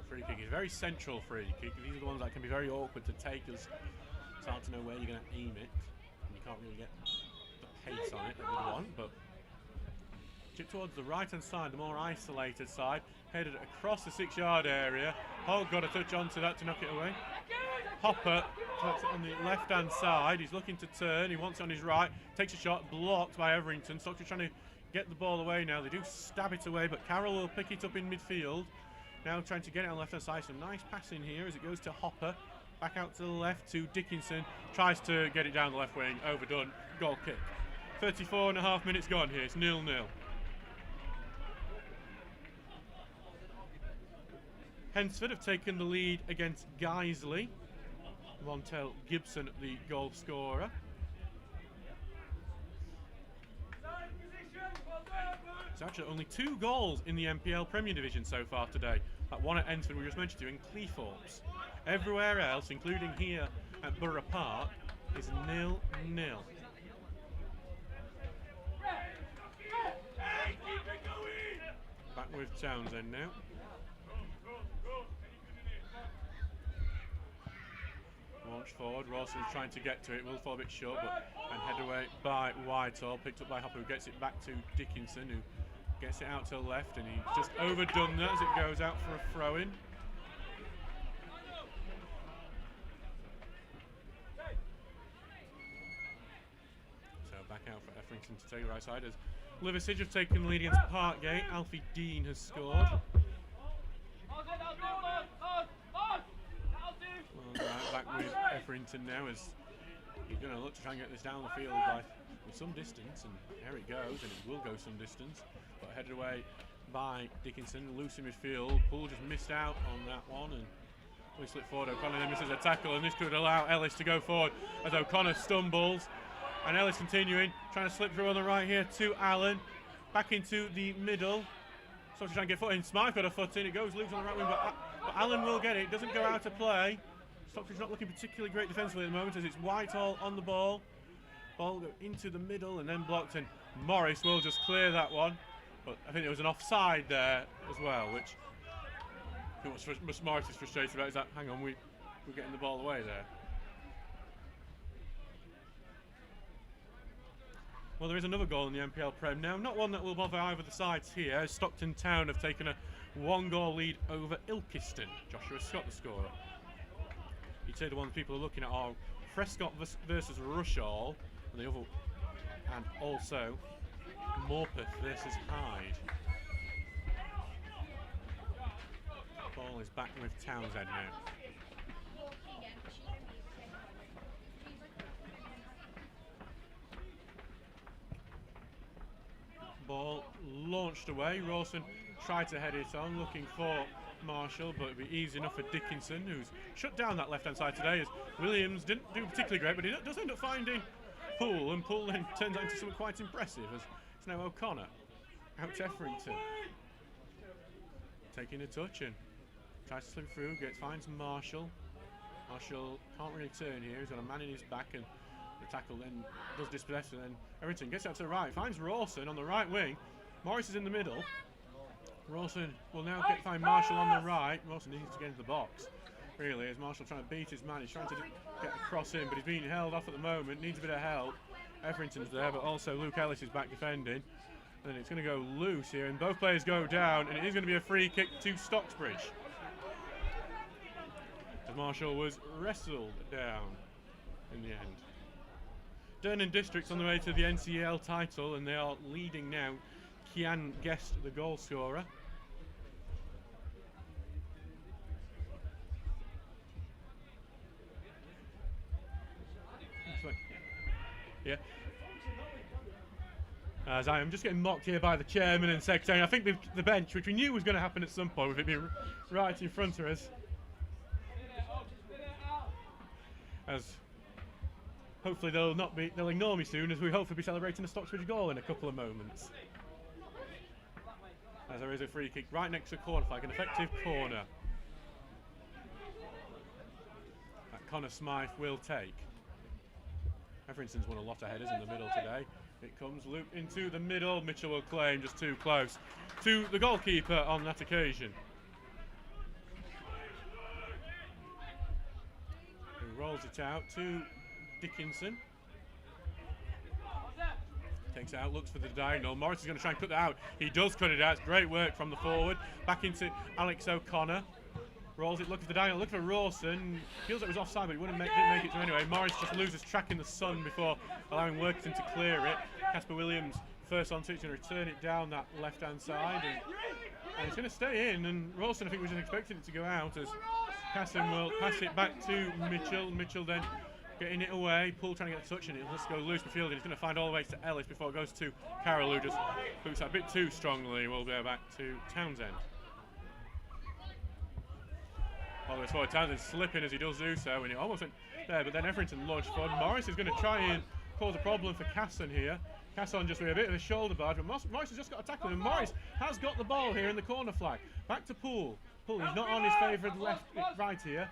[SPEAKER 2] Free kick is a very central free kick. These are the ones that can be very awkward to take, as it's hard to know where you're going to aim it, and you can't really get the pace on it that you want. But chip towards the right hand side, the more isolated side, headed across the 6-yard area. Hogg got a touch onto that to knock it away. Hopper takes it on the left hand side. He's looking to turn, he wants it on his right, takes a shot, blocked by Everington. Stockbridge trying to get the ball away now. They do stab it away, but Carroll will pick it up in midfield. Now trying to get it on the left hand side. Some nice passing here as it goes to Hopper. Back out to the left to Dickinson. Tries to get it down the left wing. Overdone. Goal kick. 34.5 minutes gone here. It's 0-0. Hensford have taken the lead against Guiseley. Montel Gibson, the goal scorer. It's actually only 2 goals in the NPL Premier Division so far today. That one at Ensford we just mentioned to you in Cleethorpes. Everywhere else, including here at Borough Park, is 0-0. Back with Townsend now. Launch forward, Rawson's trying to get to it, will fall a bit short, but and head away by Whitehall, picked up by Hopper, who gets it back to Dickinson, who gets it out to the left, and he's just overdone that as it goes out for a throw-in. So back out for Everington to take the right side as Liversidge have taken the lead against Parkgate. Alfie Dean has scored. Well, right, back with Everington now as he's going to look to try and get this down the field with some distance, and there it goes, and it will go some distance, but headed away by Dickinson, loose in midfield. Poole just missed out on that one, and we slip forward. O'Connor then misses a tackle, and this could allow Ellis to go forward as O'Connor stumbles, and Ellis continuing, trying to slip through on the right here to Allen, back into the middle. So trying to get foot in. Smythe got a foot in, it goes loose on the right wing, but Allen will get it, doesn't go out of play. Stockbridge not looking particularly great defensively at the moment as it's Whitehall on the ball. Ball go into the middle and then blocked, and Morris will just clear that one. But I think there was an offside there as well, which what Morris is frustrated about is that, hang on, we're getting the ball away there. Well, there is another goal in the NPL Prem now, not one that will bother either of the sides here, as Stockton Town have taken a 1-goal lead over Ilkeston. Joshua Scott, the scorer. You'd say the ones people are looking at are Prescott versus Rushall, and also Morpeth versus Hyde. Ball is back with Townsend now. Ball launched away. Rawson tried to head it on, looking for Marshall, but it'd be easy enough for Dickinson, who's shut down that left-hand side today, as Williams didn't do particularly great, but he does end up finding Poole, and Poole then turns out into something quite impressive, as it's now O'Connor out to Effrington, taking a touch and tries to slip through, finds Marshall. Marshall can't really turn here, he's got a man in his back, and the tackle then does dispossess, and then Effrington gets out to the right, finds Rawson on the right wing. Morris is in the middle. Rawson will now find Marshall on the right. Rawson needs to get into the box, really, as Marshall trying to beat his man. He's trying to get a cross in, but he's being held off at the moment, needs a bit of help. Effrington's there, but also Luke Ellis is back defending. And then it's going to go loose here, and both players go down, and it is going to be a free kick to Stocksbridge, as Marshall was wrestled down in the end. Durnan District's on the way to the NCL title, and they are leading now. Kian Guest, the goal scorer. Yeah. As I am just getting mocked here by the chairman and secretary. I think the bench, which we knew was going to happen at some point, with it being right in front of us. As hopefully they'll ignore me soon, as we hopefully be celebrating a Stocksbridge goal in a couple of moments. As there is a free kick right next to the corner flag, an effective corner that Connor Smythe will take. Effrington's won a lot of headers in the middle today. It comes loop into the middle. Mitchell will claim, just too close to the goalkeeper on that occasion, who rolls it out to Dickinson. Takes it out, looks for the diagonal. Morris is going to try and cut that out. He does cut it out. It's great work from the forward. Back into Alex O'Connor. Rolls it, looking for the diagonal, looking for Rawson. Feels like it was offside, but he didn't make it to anyway. Morris just loses track in the sun before allowing Workington to clear it. Casper Williams first onto it. He's going to return it down that left-hand side. And it's going to stay in. And Rawson, I think, was just expecting it to go out, as Casson will pass it back to Mitchell. Mitchell then getting it away. Poole trying to get a touch, and it'll just go loose midfield, and he's going to find all the way to Ellis before it goes to Carroll, who just boots out a bit too strongly. We'll go back to Townsend. All this forward, Townsend slipping as he does do so, and he almost went there, but then Effrington launched forward. Morris is going to try and cause a problem for Casson here. Casson just with a bit of a shoulder barge, but Morris has just got a tackle, and Morris has got the ball here in the corner flag. Back to Poole. Poole, he's not on his favoured right here.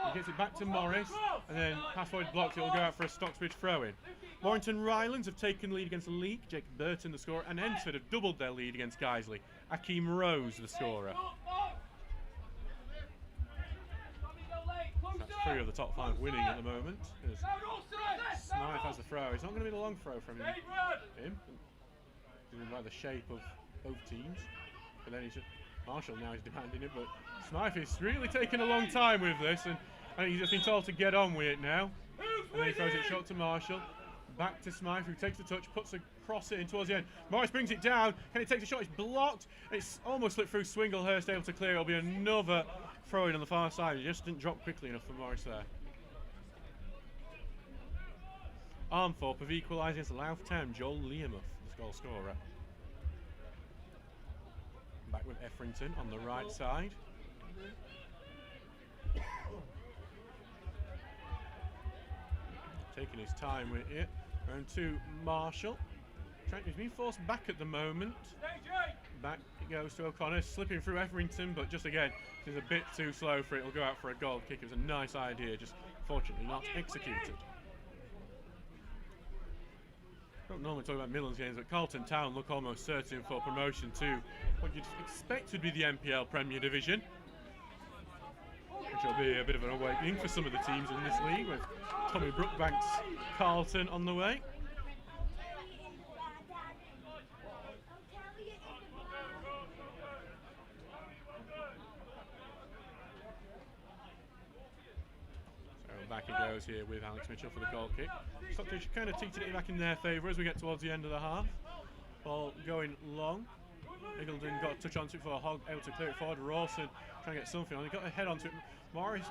[SPEAKER 2] He gets it back to Morris, and then pass forward blocked. It will go out for a Stocksbridge throw-in. Warrington Rylands have taken the lead against Leek. Jacob Burton, the scorer, and Enfield have doubled their lead against Guiseley. Akeem Rose, the scorer. That's 3 of the top 5 winning at the moment. Smythe has the throw. It's not going to be a long throw from him. Doing by the shape of both teams. But then Marshall now is demanding it, but Smythe is really taking a long time with this, and I think he's just been told to get on with it now. And then he throws it short to Marshall. Back to Smythe, who takes the touch, puts a cross in towards the end. Morris brings it down. Can he take the shot? It's blocked. It's almost slipped through. Swinglehurst able to clear. It'll be another throw-in on the far side. He just didn't drop quickly enough for Morris there. Armthorpe have equalised against Louth Town. Joel Learmouth, the goal scorer. Back with Effrington on the right side. Taking his time with it. Round to Marshall. He's been forced back at the moment. Back it goes to O'Connor, slipping through Effrington, but just again, he's a bit too slow for it. It'll go out for a goal kick. It was a nice idea, just fortunately not executed. I don't normally talk about Midlands games, but Carlton Town look almost certain for promotion to what you'd expect would be the NPL Premier Division, which will be a bit of an awakening for some of the teams in this league, with Tommy Brookbank's Carlton on the way. back it goes here with Alex Mitchell for the goal kick. Stockbridge kind of teetered it back in their favour as we get towards the end of the half. Ball going long. Eagledon got a touch onto it before Hogg able to clear it forward. Rawson trying to get something on. He got a head onto it.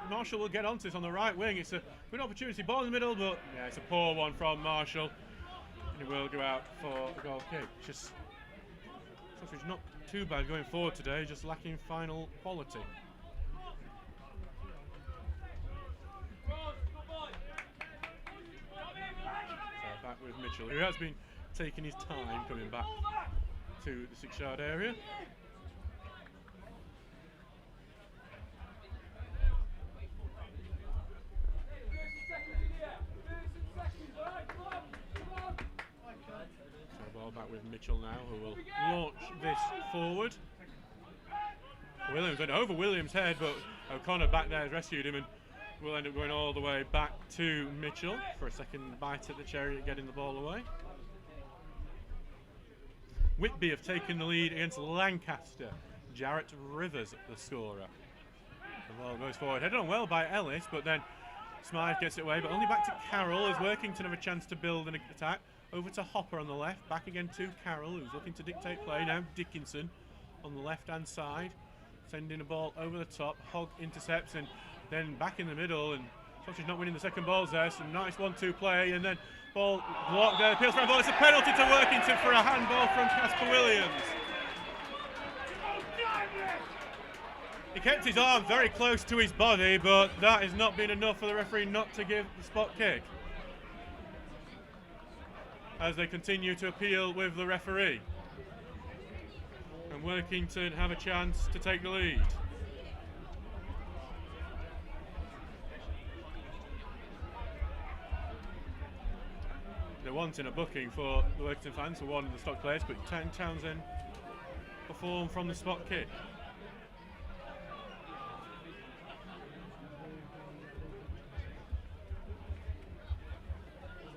[SPEAKER 2] Marshall will get onto this on the right wing. It's a good opportunity. Ball in the middle, but yeah, it's a poor one from Marshall. And he will go out for a goal kick. Just Stockbridge not too bad going forward today, just lacking final quality. So back with Mitchell, who has been taking his time coming back to the 6-yard area. So ball back with Mitchell now, who will launch this forward. Williams went over Williams' head, but O'Connor back there has rescued him and will end up going all the way back to Mitchell for a second bite at the cherry at getting the ball away. Whitby have taken the lead against Lancaster. Jarrett Rivers, the scorer. The ball goes forward, headed on well by Ellis, but then Smythe gets it away, but only back to Carroll as Workington have a chance to build an attack. Over to Hopper on the left, back again to Carroll, who's looking to dictate play. Now Dickinson on the left-hand side, sending a ball over the top. Hogg intercepts and then back in the middle, and Stockbridge not winning the second balls there. Some nice 1-2 play, and then ball blocked there. Appeals for a ball. It's a penalty to Workington for a handball from Casper Williams. He kept his arm very close to his body, but that has not been enough for the referee not to give the spot kick. As they continue to appeal with the referee. And Workington have a chance to take the lead. They're wanting a booking for the Workington fans, for one of the Stock players, but Townsend perform from the spot kick.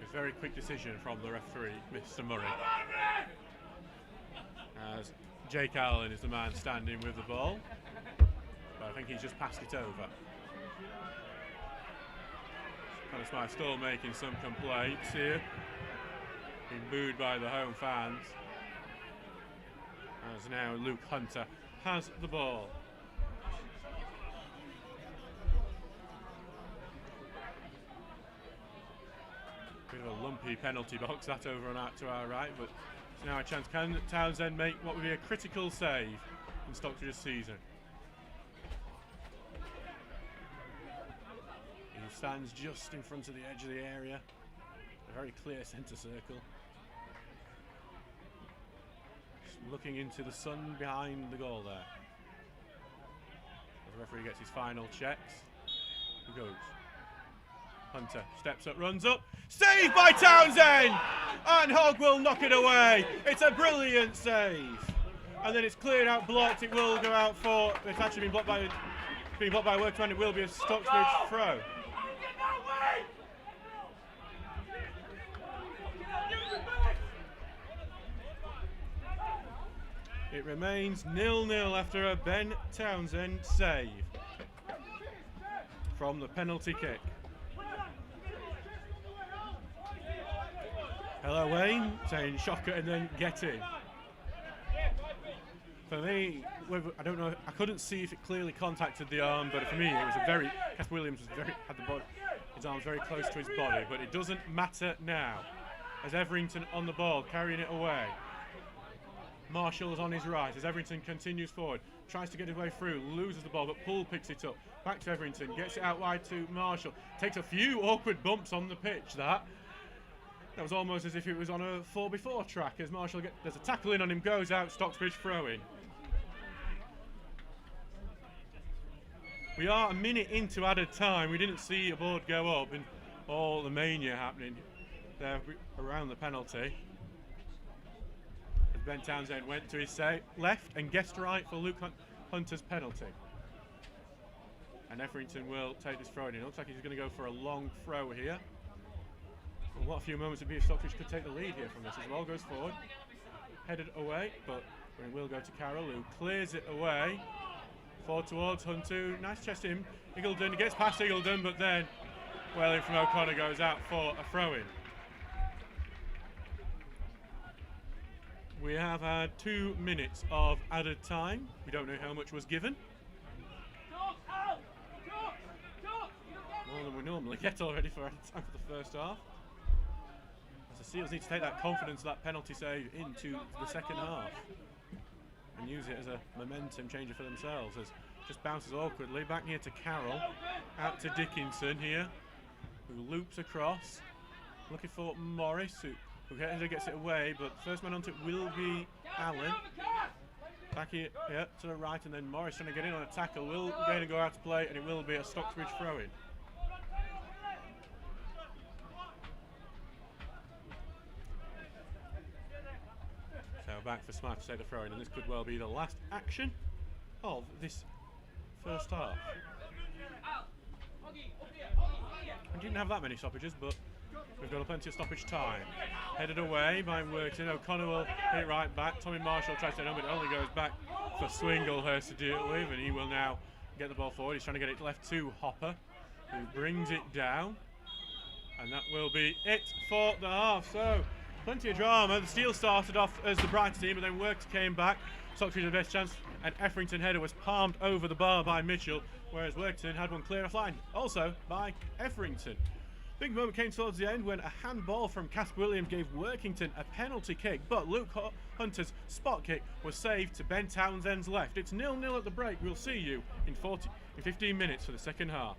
[SPEAKER 2] A very quick decision from the referee, Mr. Murray. As Jake Allen is the man standing with the ball, but I think he's just passed it over. Connor Smythe still making some complaints here, being booed by the home fans. As now Luke Hunter has the ball. Bit of a lumpy penalty box that over and out to our right, but it's now a chance. Can Townsend make what would be a critical save in Stockbridge's season? He stands just in front of the edge of the area, a very clear centre circle. Just looking into the sun behind the goal there. As the referee gets his final checks, he goes. Hunter steps up, runs up, saved by Townsend, and Hogg will knock it away. It's a brilliant save, and then it's cleared out, blocked. It will go out for. It's actually been blocked by Workington. It will be a Stocksbridge throw. It remains 0-0 after a Ben Townsend save from the penalty kick. Hello Wayne, saying shocker and then get in. For me, I don't know, I couldn't see if it clearly contacted the arm, but for me it was Casper Williams had his arms very close to his body, but it doesn't matter now. As Everington on the ball, carrying it away. Marshall is on his right as Everington continues forward, tries to get his way through, loses the ball, but Poole picks it up. Back to Everington, gets it out wide to Marshall. Takes a few awkward bumps on the pitch, that was almost as if it was on a 4x4 track as Marshall there's a tackle in on him, goes out, Stocksbridge throw in. We are a minute into added time. We didn't see a board go up and all the mania happening there around the penalty. As Ben Townsend went to his left and guessed right for Luke Hunter's penalty. And Everington will take this throw in. It looks like he's going to go for a long throw here. And what a few moments would be if Stockbridge could take the lead here from this. As the ball goes forward, headed away, but it will go to Carroll, who clears it away. Forward towards Hunter, nice chest to him. Eagledon, he gets past Eagledon, but then well in from O'Connor goes out for a throw-in. We have had 2 minutes of added time. We don't know how much was given. More than we normally get already for added time for the first half. As the Seals need to take that confidence, that penalty save into the second half and use it as a momentum changer for themselves. As just bounces awkwardly back here to Carroll, out to Dickinson here, who loops across, looking for Morris, who gets it away, but first man onto it will be Allen. Back here, to the right, and then Morris trying to get in on a tackle. Will Gaynor go out to play, and it will be a Stocksbridge throw-in. So back for Smythe to take the throw-in, and this could well be the last action of this first half. And didn't have that many stoppages, but we've got plenty of stoppage time. Headed away by Workington. O'Connor will hit it right back. Tommy Marshall tries to hit home, but it only goes back for Swinglehurst to deal with, and he will now get the ball forward. He's trying to get it left to Hopper, who brings it down, and that will be it for the half. So plenty of drama. The Steel started off as the brighter team, but then Workington came back. Stocksbridge had the best chance, and Etherington header was palmed over the bar by Mitchell, whereas Workington had one clear offline, also by Etherington. Big moment came towards the end when a handball from Casper Williams gave Workington a penalty kick, but Luke Hunter's spot kick was saved to Ben Townsend's left. It's 0-0 at the break. We'll see you in 15 minutes for the second half.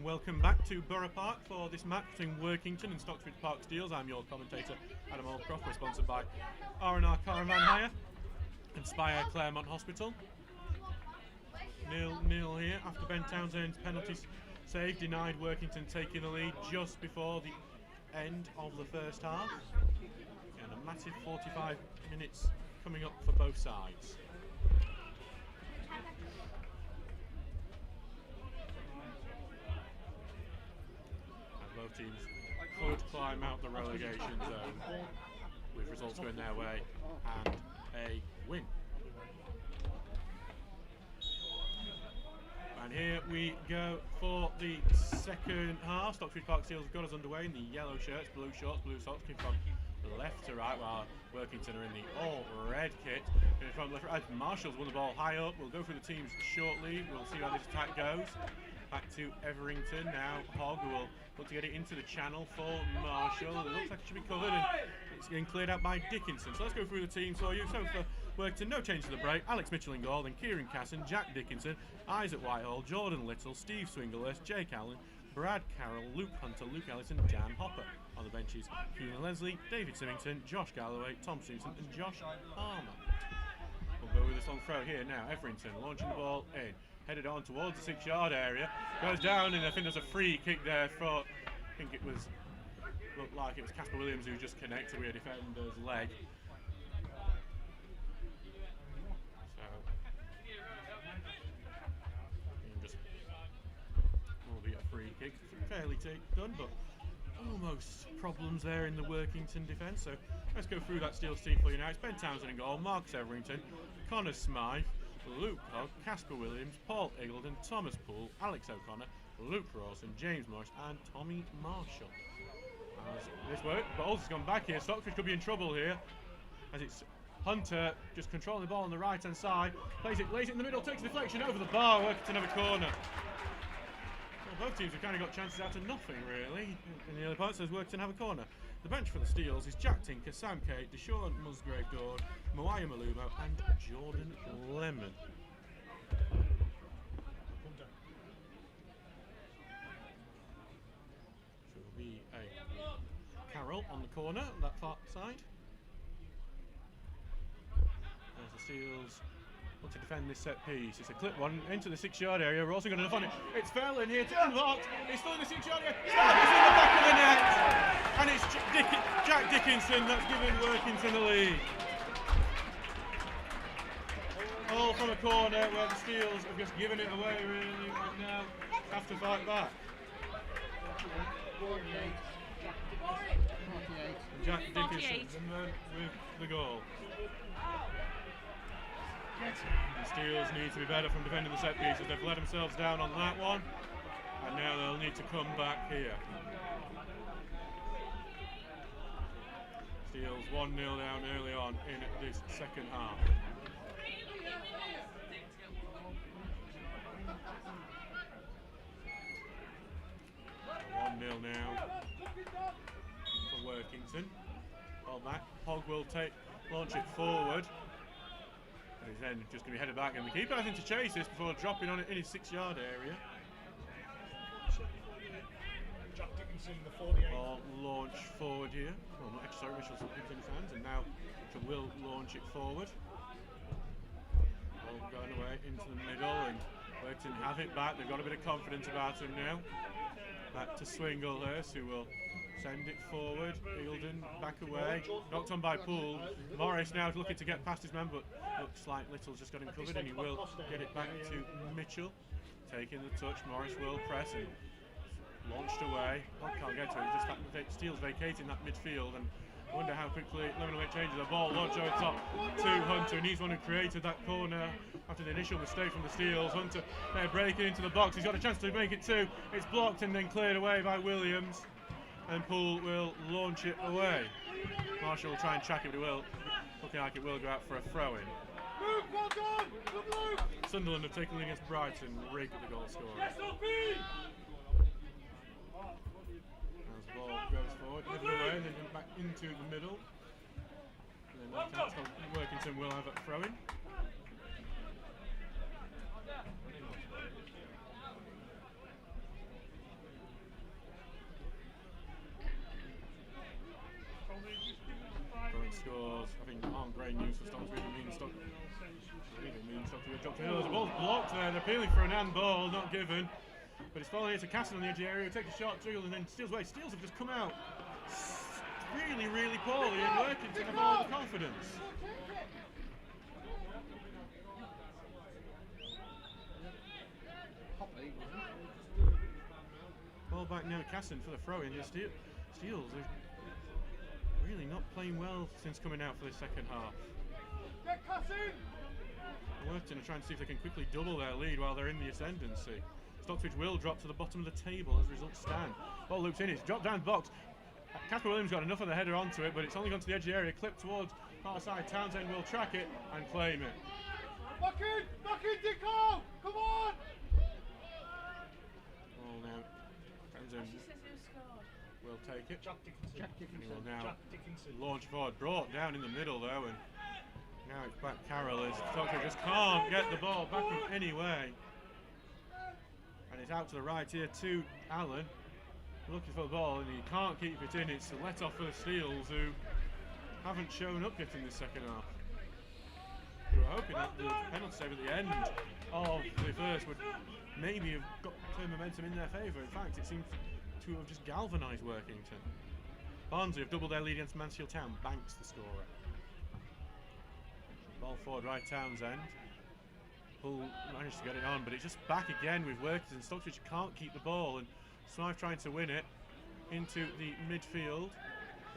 [SPEAKER 2] Welcome back to Borough Park for this match between Workington and Stocksbridge Park Steels. I'm your commentator, Adam Allcroft. We're sponsored by R&R Caravan Hire and Spire Claremont Hospital. 0-0 here after Ben Townsend's penalty save denied Workington taking the lead just before the end of the first half. And a massive 45 minutes coming up for both sides. Both teams could climb out the relegation zone with results going their way and a win. And here we go for the second half. Stocksbridge Park Steels have got us underway in the yellow shirts, blue shorts, blue socks, kicking from left to right, while Workington are in the all red kit. From left to right, Marshall's won the ball high up. We'll go through the teams shortly. We'll see how this attack goes. Back to Everington now. Hogg will look to get it into the channel for Marshall. It looks like it should be covered and it's getting cleared out by Dickinson. So let's go through the teams for you. So for Workington, no change to the break. Alex Mitchell in goal, then Kieran Casson, Jack Dickinson, Isaac Whitehall, Jordan Little, Steve Swinglehurst, Jake Allen, Brad Carroll, Luke Hunter, Luke Ellison, Dan Hopper. On the benches, Keenan Leslie, David Symington, Josh Galloway, Tom Susan and Josh Palmer. We'll go with this long throw here now. Everington launching the ball in. Headed on towards the 6-yard area, goes down, and I think there's a free kick there for, I think it was, looked like it was Casper Williams who just connected with a defender's leg. So, just will be a free kick, fairly done, but almost problems there in the Workington defence. So let's go through that Steel's team for you now. It's Ben Townsend in goal, Marcus Everington, Connor Smythe, Luke Hogg, Casper Williams, Paul Eagleton, Thomas Poole, Alex O'Connor, Luke Rawson, James Morris and Tommy Marshall. This worked, but also gone back here. Stockbridge could be in trouble here as it's Hunter just controlling the ball on the right hand side, lays it in the middle, takes a deflection over the bar, Workington have a corner. Well, both teams have kind of got chances out of nothing really in the early part, so Workington have a corner. The bench for the Steels is Jack Tinker, Sam Kate, Deshaun Musgrave Dawn, Moaya Malumo and Jordan Lemon. So it will be a Carroll on the corner on that far side. There's the Steels want to defend this set piece. It's a clip one into the 6-yard area. We're also got enough on it. It's Fell in here to unlock. It's still in the 6-yard area. It's in the back of the net. And it's Jack Dickinson that's given Workington the lead. All from a corner where the Steels have just given it away really and now have to fight back. Jack Dickinson with the goal. The Steels need to be better from defending the set pieces. They've let themselves down on that one, and now they'll need to come back here. Steels 1-0 down early on in this second half. So 1-0 now for Workington. Ball back. Hogg will launch it forward. He's then just going to be headed back, and the keeper having to chase this before dropping on it in his 6-yard area.
[SPEAKER 1] Jack Dickinson, the 48.
[SPEAKER 2] Ball launch forward here. Well, not extra, Mitchell's in his hands, and now Mitchell will launch it forward. Ball going away into the middle, and Workington have it back. They've got a bit of confidence about him now. Back to Swinglehurst, who will send it forward. Eagleton back away. Knocked on by Poole. Morris now looking to get past his man, but looks like Little's just got him covered, and he will get it back to Mitchell. Taking the touch, Morris will press and launched away. Can't get to it. Just that Steel's vacating that midfield, and I wonder how quickly Lemonway changes the ball. Launch over top to Hunter, and he's one who created that corner after the initial mistake from the Steels. Hunter there breaking into the box. He's got a chance to make it too. It's blocked and then cleared away by Williams. And Poole will launch it away. Marshall will try and track it, but it will. Looking like it will go out for a throw-in. Sunderland have taken against Brighton, rigged the goal scorer. As the ball goes forward, headed away, and then back into the middle. And then Workington will have a throw-in. scores, I think, aren't great news for Stocksbridge. It means Stocksbridge dropped the hill. The ball's blocked there. They're appealing for an handball, not given. But it's falling here to Casson on the edge of the area. He takes a shot, Jiggle, and then Steels away. Steels have just come out really, really poorly and Workington have all the confidence. Ball back now, Casson for the throw-in. Steels are really not playing well since coming out for the second half.
[SPEAKER 1] Get Casson!
[SPEAKER 2] Workington are trying to see if they can quickly double their lead while they're in the ascendancy. Stocksbridge will drop to the bottom of the table as results stand. Ball loops in, it's dropped down the box. Casper Williams got enough of the header onto it, but it's only gone to the edge of the area, clipped towards far side. Townsend will track it and claim it.
[SPEAKER 1] Back in, Dicko! Come on!
[SPEAKER 2] Ball now. Townsend will take it.
[SPEAKER 1] Jack Dickinson.
[SPEAKER 2] He will now
[SPEAKER 1] Jack Dickinson.
[SPEAKER 2] launch forward, brought down in the middle though, and now it's back Carroll as Stockbridge just can't get the ball back in any way. And it's out to the right here to Allen, looking for the ball, and he can't keep it in. It's a let off for the Steels, who haven't shown up yet in the second half. We were hoping that the penalty save at the end of the first would maybe have got turn momentum in their favour. In fact, it seems to have just galvanised Workington. Barnsley have doubled their lead against Mansfield Town. Banks the scorer. Ball forward right, Townsend. Hull managed to get it on, but it's just back again with Workington. Stocksbridge can't keep the ball, and Smythe trying to win it into the midfield.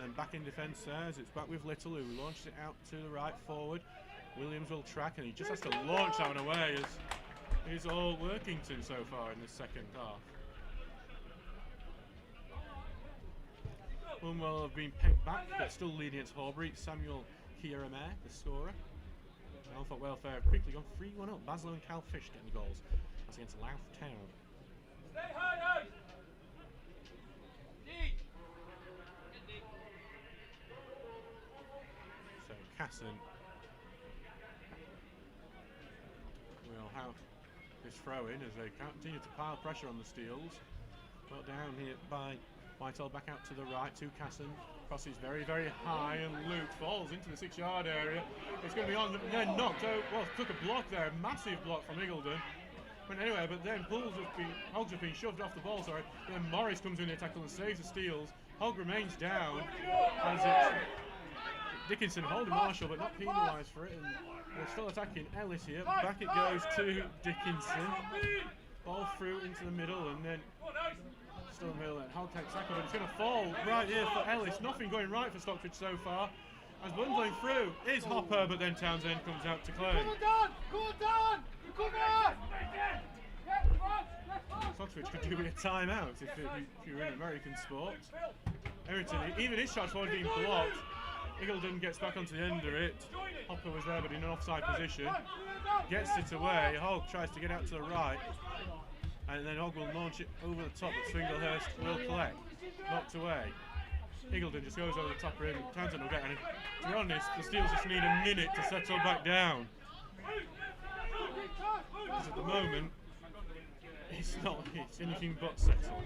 [SPEAKER 2] And back in defence there as it's back with Little, who launches it out to the right forward. Williams will track, and he just has to launch that one away, as is all Workington so far in the second half. Winwell have been pegged back, but still leading against Horbury. Samuel Kieramere, the scorer. Alfort Welfare have quickly gone 3-1 up. Baslow and Cal Fish getting the goals. That's against Louth Town.
[SPEAKER 3] Stay high, out.
[SPEAKER 2] So Casson will have this throw in as they continue to pile pressure on the Steels. Well down here by Whitehall, back out to the right to Casson. Crosses very, very high, and Luke falls into the 6-yard area. It's going to be on, then knocked out. Well, took a block there, a massive block from Eagledon. Went anywhere, but then Hogs have been shoved off the ball, sorry. And then Morris comes in the tackle and saves the Steels. Hogg remains down as it's Dickinson holding Marshall, but not penalised for it. And they're still attacking Ellis here. Back it goes to Dickinson. Ball through into the middle, and then still in the middle, and Hogg takes tackle, but it's going to fall right here for Ellis. Nothing going right for Stockbridge so far. As bundling through is Hopper, but then Townsend comes out to claim.
[SPEAKER 1] Go on! Come on!
[SPEAKER 2] Stockbridge could do with a timeout if you're in American sport. Everton, even his shot's already being blocked. Eagledon gets back onto the end of it. Hopper was there, but in an offside position. Gets it away. Hogg tries to get out to the right. And then Hogg will launch it over the top, but Swinglehurst will collect. Knocked away. Eagledon just goes over the top of him. Townsend will get it. To be honest, the Steels just need a minute to settle back down. Because at the moment, it's anything but settled.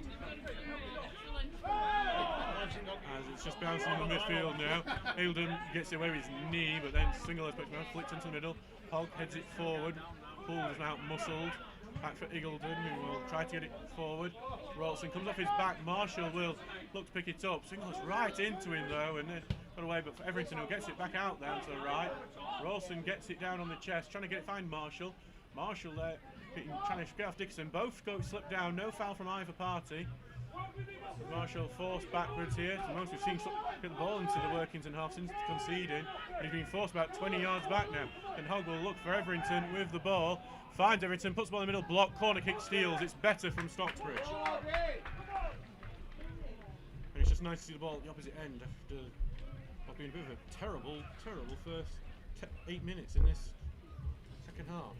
[SPEAKER 2] As it's just bouncing in the midfield now. Eagledon gets it away with his knee, but then Swinglehurst puts it flicked into the middle. Hogg heads it forward. Poole is now muscled. Back for Eagledon, who will try to get it forward. Rolson comes off his back. Marshall will look to pick it up. Swinglehurst right into him though, and then got away. But for Everington, who gets it back out down to the right. Rolson gets it down on the chest, trying to find Marshall. Marshall there, trying to get off Dickinson. Both go slip down. No foul from either party. Marshall forced backwards here. The most we've seen get the ball into the Workington half since conceding. He's been forced about 20 yards back now. And Hogg will look for Everington with the ball. Finds Everington, puts the ball in the middle, block, corner kick, Steels. It's better from Stocksbridge. And it's just nice to see the ball at the opposite end after what being a bit of a terrible first 8 minutes in this second half.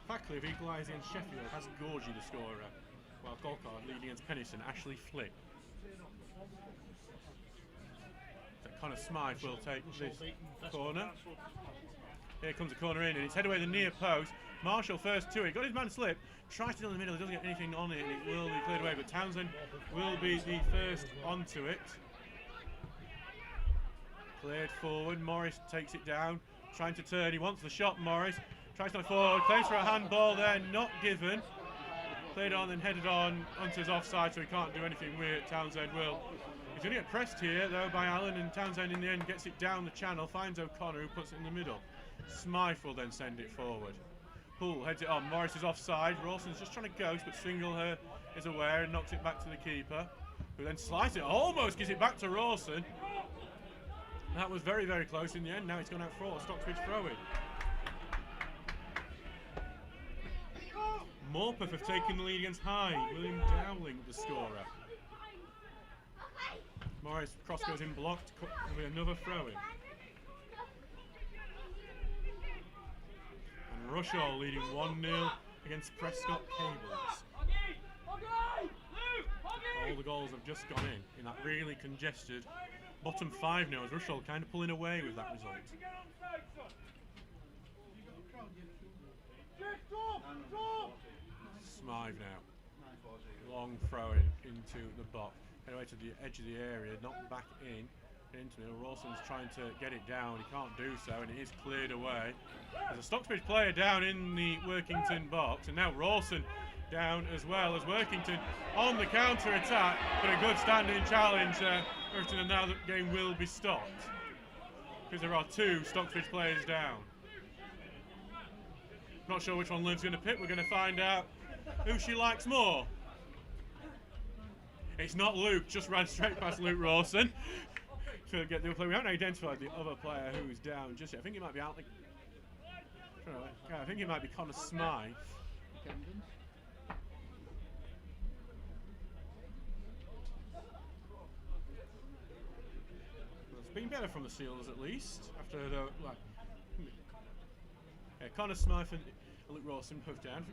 [SPEAKER 2] Fackley equalising against Sheffield has Gorgie the scorer, while Golkar leading against Pennison. Ashley Flick. So Connor Smythe will take this corner. Here comes a corner in, and it's headed away the near post. Marshall first to it. Got his man slip. Tries to do it in the middle. He doesn't get anything on it, and it will be cleared away. But Townsend will be the first onto it. Cleared forward. Morris takes it down. Trying to turn. He wants the shot. Morris tries to go forward. Claims for a handball there. Not given. Played on and headed on onto his offside, so he can't do anything with it. Townsend will. He's going to get pressed here, though, by Allen, and Townsend in the end gets it down the channel, finds O'Connor, who puts it in the middle. Smythe will then send it forward. Poole heads it on. Morris is offside. Rawson's just trying to ghost, but Swingle is aware and knocks it back to the keeper, who then slices it. Almost gives it back to Rawson. That was very, very close in the end. Now it's gone out for Stocksbridge throw-in. Morpeth have taken the lead against Hyde. William Dowling, the scorer. Morris cross goes in blocked. There'll be another throw-in. And Rushall leading 1-0 against Prescott Cables. All the goals have just gone in that really congested bottom 5 now, as Rushall kind of pulling away with that result. Smythe now. Long throw into the box. Head away to the edge of the area, knocked back into it. Rawson's trying to get it down. He can't do so, and it is cleared away. There's a Stocksbridge player down in the Workington box, and now Rawson down as well as Workington on the counter attack, but a good standing challenge. Everton, and now the game will be stopped because there are 2 Stocksbridge players down. Not sure which one Liv's going to pick. We're going to find out who she likes more. It's not Luke, just ran straight past Luke Rawson to get the other player. We haven't identified the other player who's down just yet. I think it might be I think it might be Connor Smythe. It's been better from the Seals at least after the Connor Smythe and Luke Rawson both down.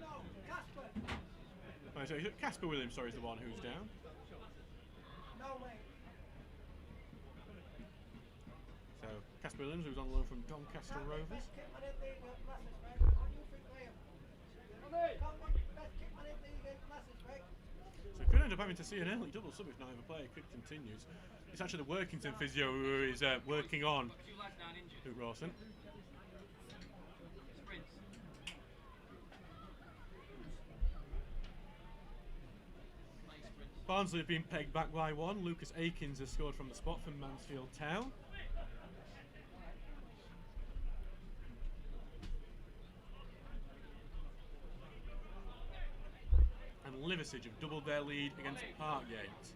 [SPEAKER 2] So Casper Williams, sorry, is the one who's down. So Casper Williams, who's on loan from Doncaster Rovers. So could end up having to see an early double sub if neither player continues. It's actually the Workington physio who is working on Luke Rawson. Barnsley have been pegged back by 1. Lucas Akins has scored from the spot for Mansfield Town. And Liversidge have doubled their lead against Parkgate.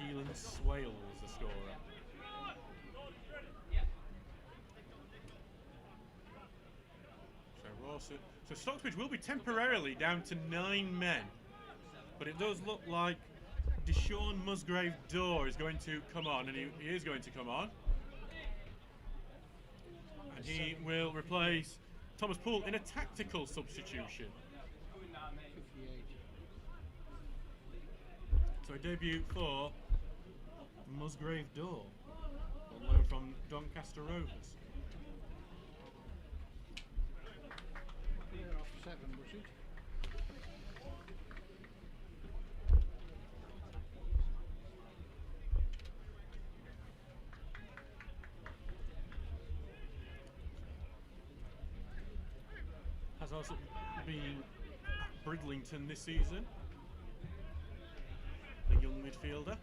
[SPEAKER 2] Keelan Swales, the scorer. So Stocksbridge will be temporarily down to 9 men. But it does look like Deshaun Musgrave Dorr is going to come on, and he is going to come on. And he will replace Thomas Poole in a tactical substitution. So a debut for Musgrave Dorr, on loan from Doncaster Rovers.
[SPEAKER 4] Clear off 7, was it?
[SPEAKER 2] Has also been at Bridlington this season. The young midfielder.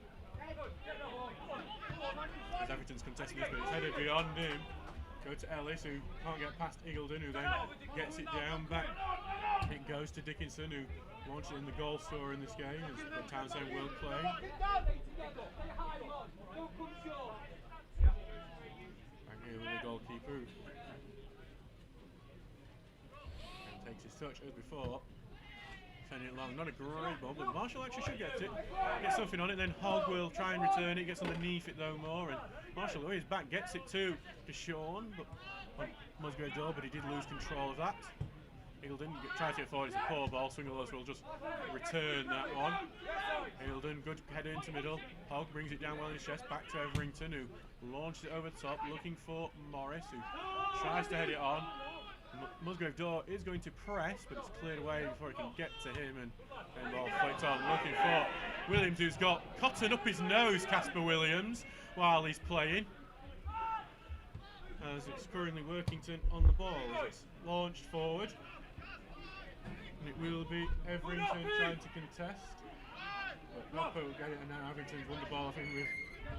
[SPEAKER 2] As Everton's contesting this, but it's headed beyond him. Go to Ellis, who can't get past Eagledon, who then gets it down back. It goes to Dickinson, who launched it in the goal scorer in this game, as Townsend will play. Back here with the goalkeeper, who takes his touch as before. Sending it long, not a great ball, but Marshall actually should get it. Get something on it, then Hogg will try and return it, gets underneath it though more, and Marshall, though, his back gets it to Deshaun, but Musgrave Dorr, but he did lose control of that. Eagledon tries to get forward, it's a poor ball, Swinglers will just return that one. Eagledon, good header into middle, Hogg brings it down well in his chest, back to Everington, who launches it over the top, looking for Morris, who tries to head it on. Musgrave Door is going to press, but it's cleared away before it can get to him, and ball flicked on, looking for Williams, who's got cotton up his nose, Casper Williams, while he's playing. As it's currently Workington on the ball, as it's launched forward. And it will be Everington trying to contest. But Hopper will get it, and now Everington's won the ball, I think, with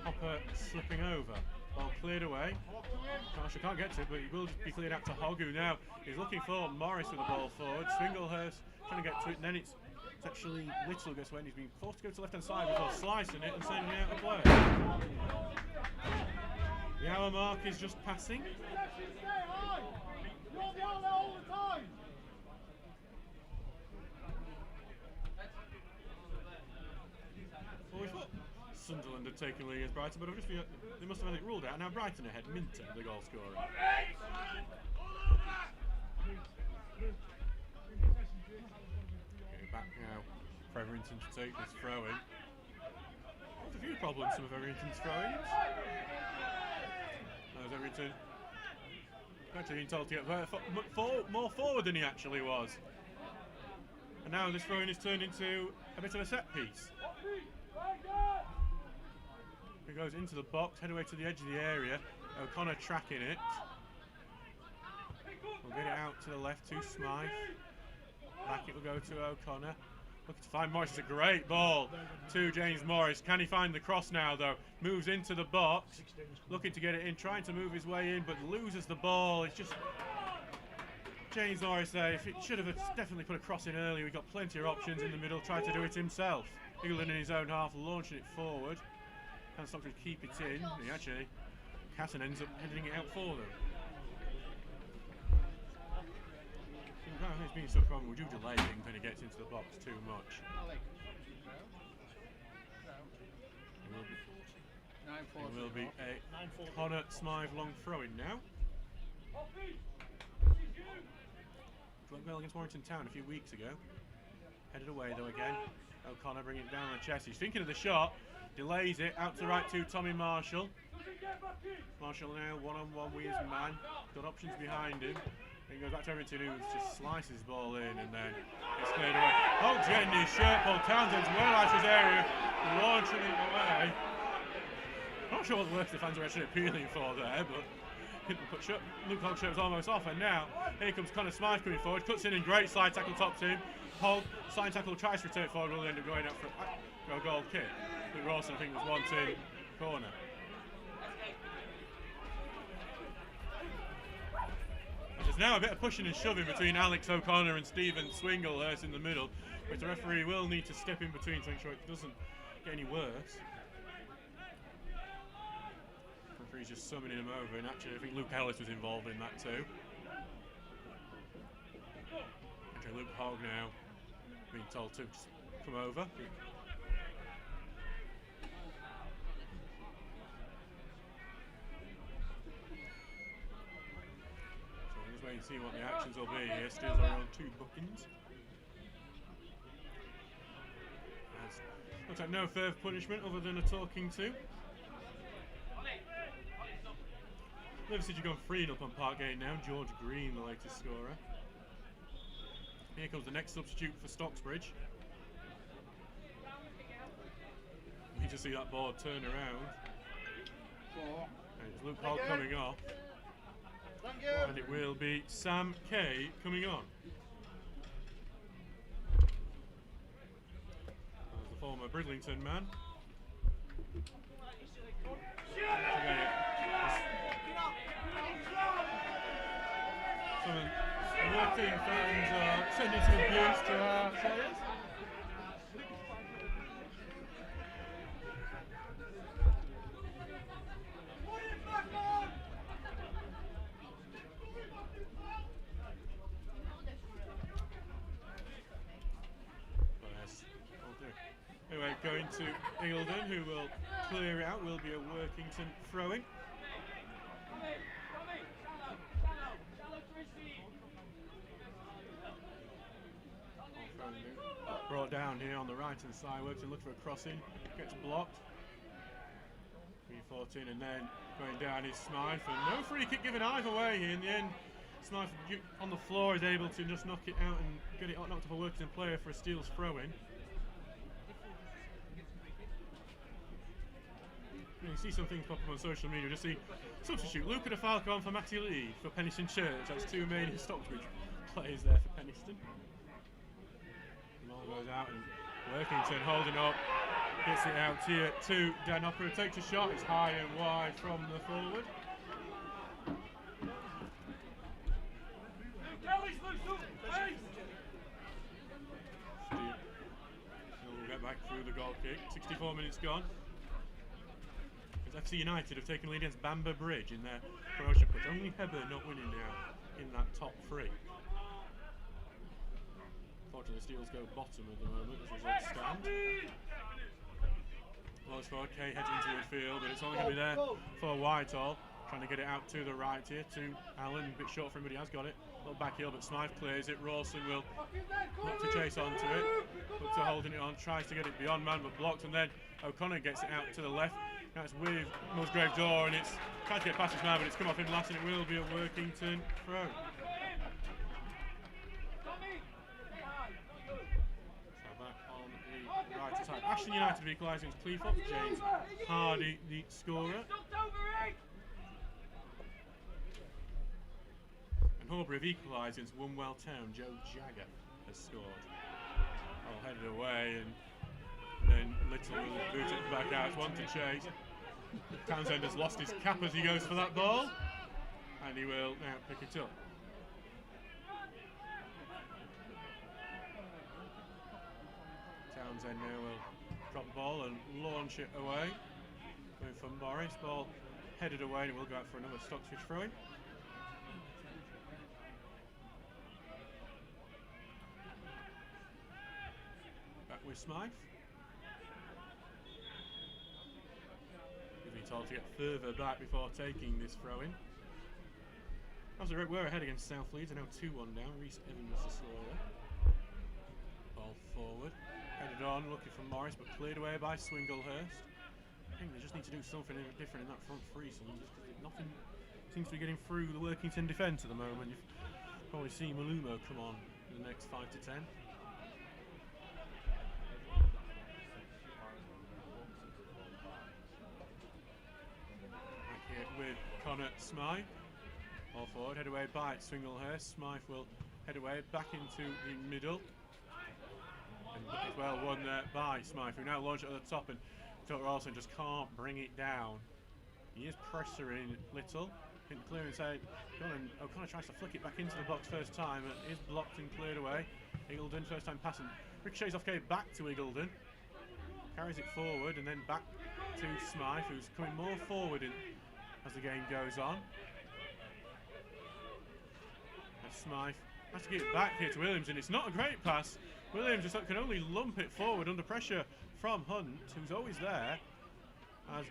[SPEAKER 2] Hopper slipping over. Ball cleared away. Marshall can't get to it, but he will just be cleared out to Hogg, who now is looking for Morris with the ball forward. Swinglehurst trying to get to it, and then it's actually Little gets away, and he's been forced to go to the left-hand side before slicing it and sending it out of play. The hour mark is just passing. Well, we thought Sunderland had taken lead against Brighton, but they must have had it ruled out. Now Brighton ahead, Minton, the goal scorer. Getting back now for Everington to take this throw-in. There's a few problems, some of Everington's throw-ins. There's Everington actually been told to get more forward than he actually was. And now this throw-in is turned into a bit of a set piece. He goes into the box, head away to the edge of the area. O'Connor tracking it. We'll get it out to the left to Smythe. Back it will go to O'Connor. Looking to find Morris. It's a great ball to James Morris. Can he find the cross now, though? Moves into the box. Looking to get it in, trying to move his way in, but loses the ball. It's just James Morris there. If it should have definitely put a cross in earlier. We've got plenty of options in the middle. Tried to do it himself. England in his own half, launching it forward. Can Stockbridge keep it in? He actually, Casson ends up heading it out for them. It's been so problem. Would you delay things when he gets into the box too much? It will be a Connor Smythe long throw-in now. Went well against Warrington Town a few weeks ago. Headed away though again. O'Connor bringing it down on the chest. He's thinking of the shot. Delays it out to the right to Tommy Marshall. Marshall now one-on-one with his man. Got options behind him. Then goes back to Everington, who just slices the ball in, and then it's cleared away. Hogg's getting his shirt. Paul Townsend's well out of his area, launching it away. Not sure what the work the fans are actually appealing for there, but Luke Hogg's shirt was almost off, and now here comes Connor Smythe coming forward, cuts in great slide tackle top team. Hogg, slide tackle, tries to return it forward, will end up going out for a goal kick. Luke Rawson, I think, was one-2 corner. There's now a bit of pushing and shoving between Alex O'Connor and Stephen Swinglehurst in the middle, but the referee will need to step in between to make sure it doesn't get any worse. The referee's just summoning him over, and actually I think Luke Ellis was involved in that too. Actually Luke Hogg now being told to just come over. You see what the actions will be here. Steals are on 2 bookings. Looks like no further punishment other than a talking to. Liverpool City gone 3-0 on Parkgate now. George Green, the latest scorer. Here comes the next substitute for Stocksbridge. You can just see that ball turn around. And it's Luke Hogg coming off. And it will be Sam Kay coming on. There's the former Bridlington man. Some working fans are sending some abuse to our players. Anyway, going to Ingleton, who will clear it out, will be a Workington throwing. Brought down here on the right hand side, Workington looking for a crossing, gets blocked. 3-14, and then going down is Smythe, and no free kick given either way here in the end. Smythe on the floor is able to just knock it out and get it knocked off a Workington player for a Steel's throw-in. You see some things pop up on social media. Just see substitute Luca de Falcon for Matty Lee for Penistone Church. That's two main Stocksbridge players there for Penistone. The ball goes out and Workington holding up, gets it out here to Dan Opera. Takes a shot. It's high and wide from the forward. We'll get back through the goal kick. 64 minutes gone. FC United have taken lead against Bamber Bridge in their promotion push. Only Heber not winning now in that top three. Unfortunately, Steels go bottom at the moment as results stand. Lowest forward, Kay heads into midfield, but it's only going to be there for Whitehall. Trying to get it out to the right here to Allen, a bit short for him, but he has got it. A little back heel, but Smythe clears it. Rawson will look to chase onto it. Look to holding it on, tries to get it beyond man, but blocked, and then O'Connor gets it out to the left. Now it's with Musgrave Door, and it's trying to get past his man, but it's come off in last, and it will be a Workington throw. So back on the right side. Ashton United have equalised against Cleethorpes. James Hardy, the scorer. And Horbury have equalised against Wombwell Town. Joe Jagger has scored. All headed away, and then Little will boot it back out. One to chase. Townsend has lost his cap as he goes for that ball, and he will now pick it up. Townsend now will drop the ball and launch it away. Going for Morris. Ball headed away, and it will go out for another Stocksbridge throw-in. Back with Smythe. Told to get further back before taking this throw-in. As we're ahead against South Leeds, and now 2-1 down. Reese Evans the scorer. Ball forward, headed on, looking for Morris, but cleared away by Swinglehurst. I think they just need to do something different in that front three. So nothing seems to be getting through the Workington defence at the moment. You've probably seen Malumo come on in the next 5 to 10. With Connor Smythe. Ball forward, head away by Swinglehurst. Smythe will head away back into the middle. And as well won there by Smythe, who now launched it at the top, and Dr. Olsen just can't bring it down. He is pressuring Little. Didn't clear inside. O'Connor tries to flick it back into the box first time, and it is blocked and cleared away. Eagledon first time passing. Ricochets off K back to Eagledon. Carries it forward and then back to Smythe, who's coming more forward as the game goes on. And Smythe has to get it back here to Williams, and it's not a great pass. Williams just can only lump it forward under pressure from Hunt, who's always there. As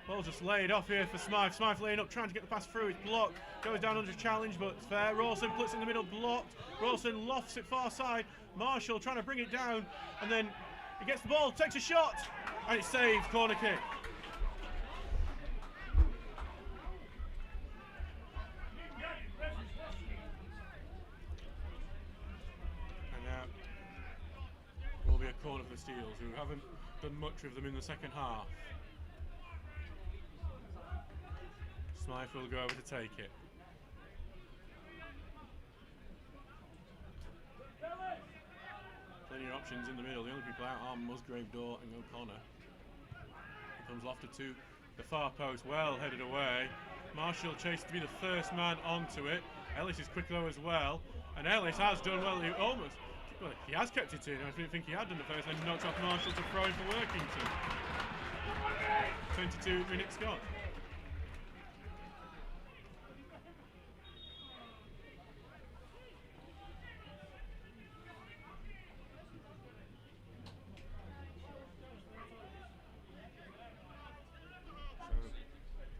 [SPEAKER 2] ball's just laid off here for Smythe. Smythe laying up, trying to get the pass through. It's blocked, goes down under challenge, but it's fair. Rawson puts it in the middle, blocked. Rawson lofts it far side. Marshall trying to bring it down, and then he gets the ball, takes a shot, and it's saved. Corner kick. Corner for the Steels, who haven't done much with them in the second half. Smythe will go over to take it. Plenty of options in the middle. The only people out are Musgrave, Door and O'Connor. He comes lofted to the far post, well headed away. Marshall chased to be the first man onto it. Ellis is quick though as well, and Ellis has done well. Well, he has kept it in. I didn't think he had done the first, then knocked off Marshall to throw in for Workington. 22 minutes gone.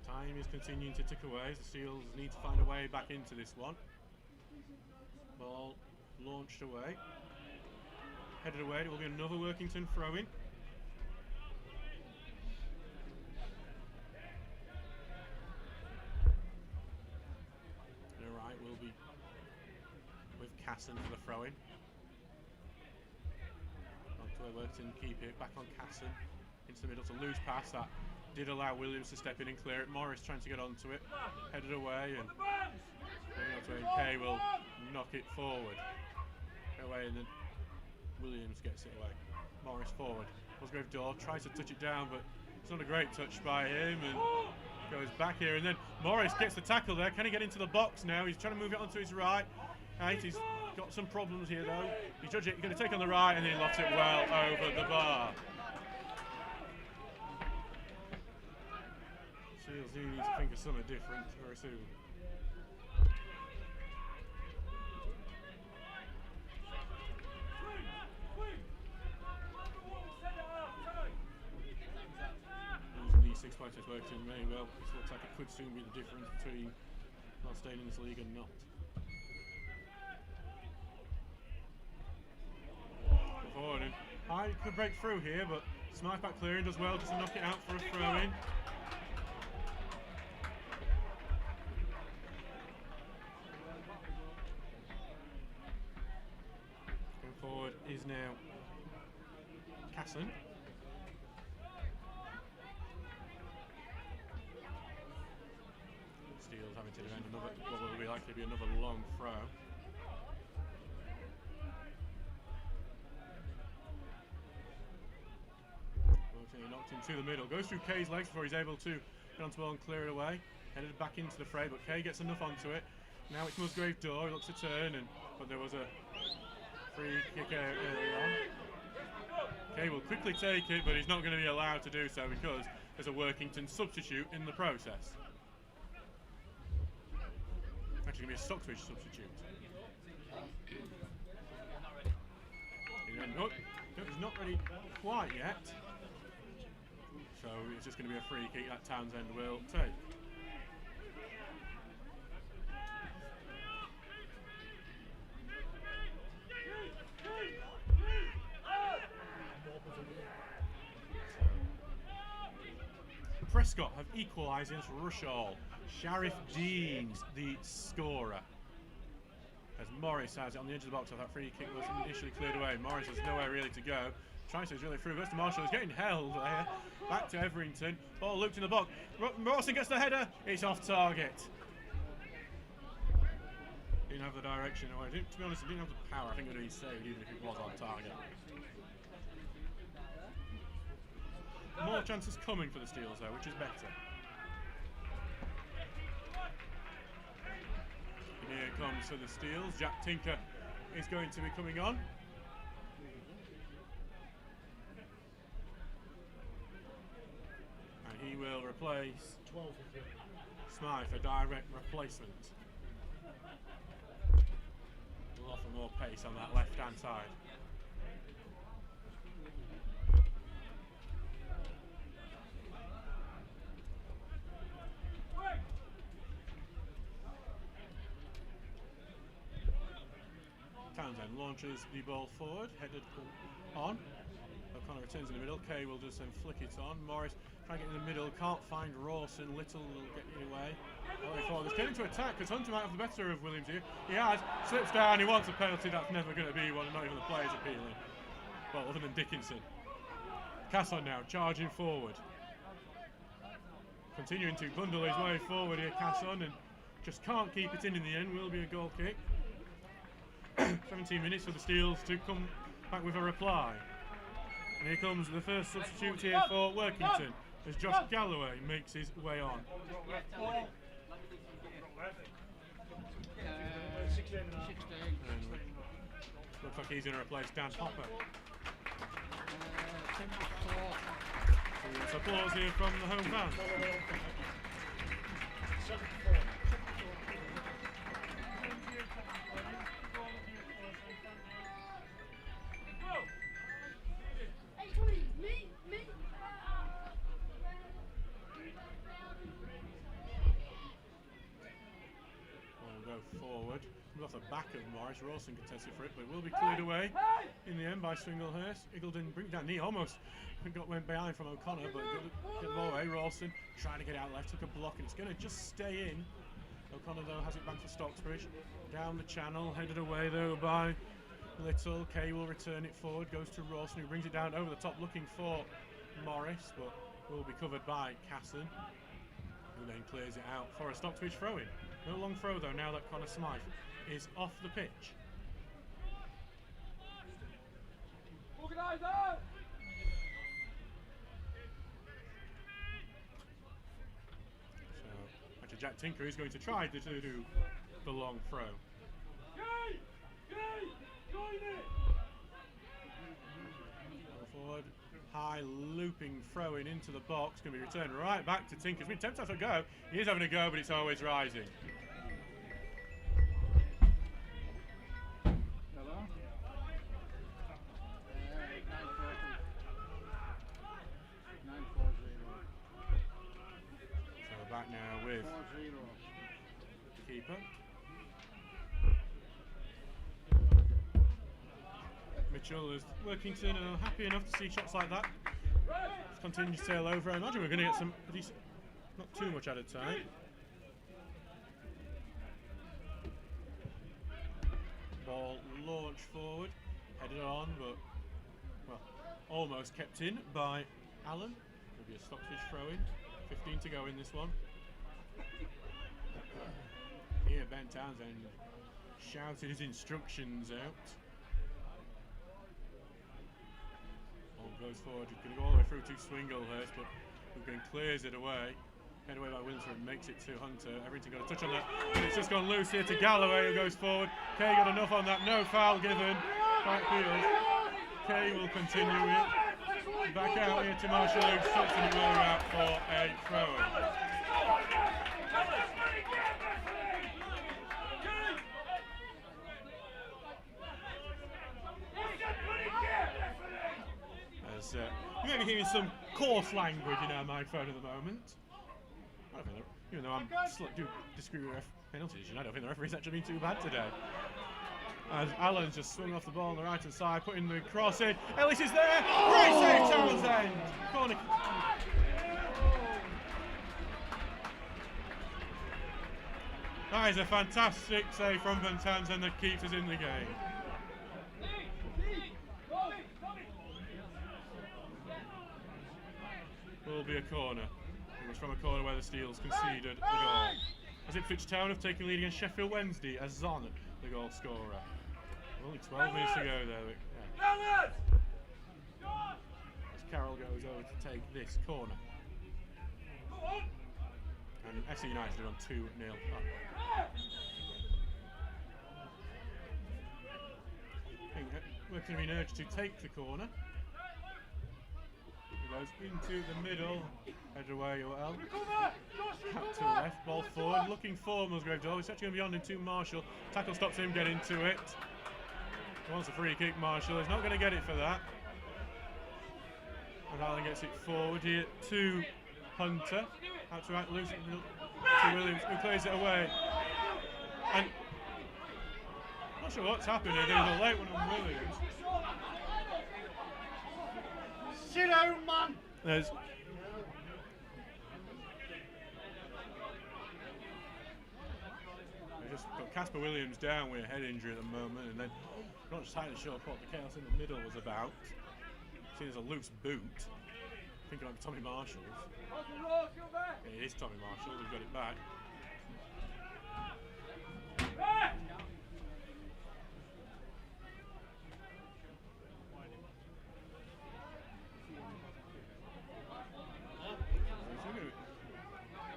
[SPEAKER 2] So, time is continuing to tick away as the Steels need to find a way back into this one. Ball launched away. Headed away, it will be another Workington throw-in. The right will be Casson for the throw-in. Workington keep it, back on Casson. Into the middle, to loose pass that did allow Williams to step in and clear it. Morris trying to get onto it, headed away, and Kay will knock it forward. Away, and then Williams gets it away. Morris forward. Musgrave Door tries to touch it down, but it's not a great touch by him, and goes back here. And then Morris gets the tackle there. Can he get into the box now? He's trying to move it onto his right. He's got some problems here though. He's going to take on the right, and he lofts it well over the bar. Seals do need to think of something different very soon. Losing these 6 points has worked in very well. This looks like it could soon be the difference between not staying in this league and not. Forward, and I could break through here, but Smythe back clearing does well just to knock it out for a throw in. Going forward is now Casson. Steele's having to defend another, what will be likely to be another long throw. Knocked into the middle, goes through Kay's legs before he's able to get onto the ball and clear it away. Headed back into the fray, but Kay gets enough onto it. Now it's Musgrave Door, he looks to turn, but there was a free kick early on. Kay will quickly take it, but he's not going to be allowed to do so because there's a Workington substitute in the process. Actually going to be a Stocksbridge substitute. No, he's not ready quite yet. So it's just going to be a free kick that Townsend will take. Prescott have equalised against Rushall. Sheriff Deans the scorer. As Morris has it on the edge of the box, that free kick was initially cleared away. Morris has nowhere really to go. Tries to really through. Goes to Marshall. He's getting held there. Back to Everington. Ball looped in the box. Rawson gets the header. It's off target. Didn't have the direction. To be honest, he didn't have the power. I think it would be saved even if it was on target. More chances coming for the Steels though, which is better. And here it comes for the Steels. Jack Tinker is going to be coming on. He will replace Smythe, a direct replacement. Will offer more pace on that left-hand side. Townsend launches the ball forward, headed on. O'Connor returns in the middle. Kay will just then flick it on. Morris trying to get in the middle, can't find Rawson. Little will get in the way. It's getting to attack because Hunter might have the better of Williams here. He has, slips down, he wants a penalty. That's never going to be one, not even the players appealing. Well, other than Dickinson. Casson now charging forward. Continuing to bundle his way forward here, Casson, and just can't keep it in the end. Will be a goal kick. 17 minutes for the Steels to come back with a reply. And here comes the first substitute here for Workington as Josh Galloway makes his way on. Looks like he's going to replace Dan Hopper. So applause here from the home fans. Forward, off the back of Morris. Rawson contested for it, but it will be cleared away in the end by Swinglehurst. Eagledon bring that knee, almost went behind from O'Connor, but get the ball away. Rawson trying to get out left, took a block, and it's going to just stay in O'Connor though has it back for Stocksbridge. Down the channel, headed away though by Little. Kay will return it forward, goes to Rawson, who brings it down over the top looking for Morris, but will be covered by Casson, who then clears it out for a Stocksbridge throw-in. No long throw though now that Connor Smythe is off the pitch.
[SPEAKER 3] Organiser!
[SPEAKER 2] So, actually Jack Tinker is going to try to do the long throw.
[SPEAKER 3] Gay! Gay! Join it!
[SPEAKER 2] Forward, high looping throw-in into the box, going to be returned right back to Tinker. He's been tempted to go. He is having a go, but it's always rising. Back now with the keeper. Mitchell is Workington and I'm happy enough to see shots like that. Just continues to sail over. I imagine we're going to get some decent, not too much at a time. Ball launched forward, headed on, but well, almost kept in by Allen. There'll be a Stocksbridge throw-in. 15 to go in this one. Here Ben Townsend shouted his instructions out. Ball goes forward, he's going to go all the way through to Swinglehurst, but Hogan clears it away. Head away by Winsford, makes it to Hunter. Everything got a touch on that. And it's just gone loose here to Galloway, who goes forward. Kay got enough on that, no foul given. Backfield. Kay will continue it. Back out here to Marshall, who slips and it will out for a throw. As you may be hearing some coarse language in our microphone at the moment. I don't think that, even though I do disagree with penalties, I don't think the referee's actually been too bad today. As Allen's just swung off the ball on the right hand side, putting the cross in. Ellis is there! Great save, Townsend! Corner. That is a fantastic save from Ben Townsend that keeps us in the game. Will be a corner. It was from a corner where the Steels conceded the goal. As Ipswich Town have taken lead against Sheffield Wednesday as Zon, the goal scorer. Only 12 minutes to go there. Yeah. As Carroll goes over to take this corner. And FC United are on 2-0 up. We're going to be urged to take the corner. It goes into the middle. Head away well. Back to left, ball forward. Looking for Musgrave Dole. It's actually going to be on into Marshall. Tackle stops him getting to it. He wants a free kick, Marshall. He's not going to get it for that. And Allen gets it forward here to Hunter. Out to right, loose to Williams, who clears it away. And I'm not sure what's happening. There's a late one on Williams.
[SPEAKER 1] Sit down, man!
[SPEAKER 2] There's just got Casper Williams down with a head injury at the moment, and then not just entirely sure what the chaos in the middle was about. Seen as a loose boot. I think it might be Tommy Marshall's. Yeah, it is Tommy Marshall, we've got it back.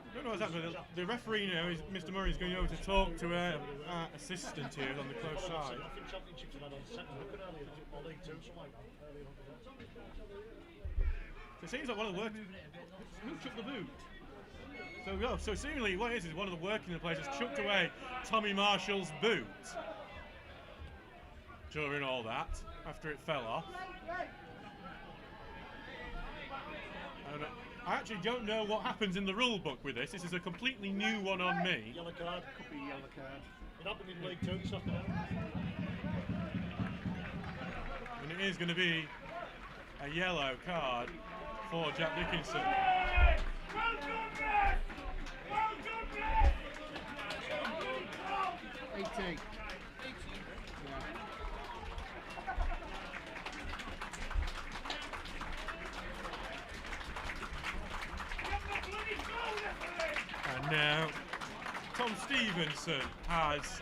[SPEAKER 2] I don't know what's happening. The referee now is Mr. Murray is going over to talk to our assistant here on the close side. So it seems like one of the workers. Who chucked the boot? So seemingly what it is one of the working players has chucked away Tommy Marshall's boot during all that after it fell off. I actually don't know what happens in the rule book with this. This is a completely new one on me.
[SPEAKER 4] Yellow card, could be yellow card. It happened in League 2 this afternoon.
[SPEAKER 2] And it is going to be a yellow card for Jack Dickinson. Tom Stevenson has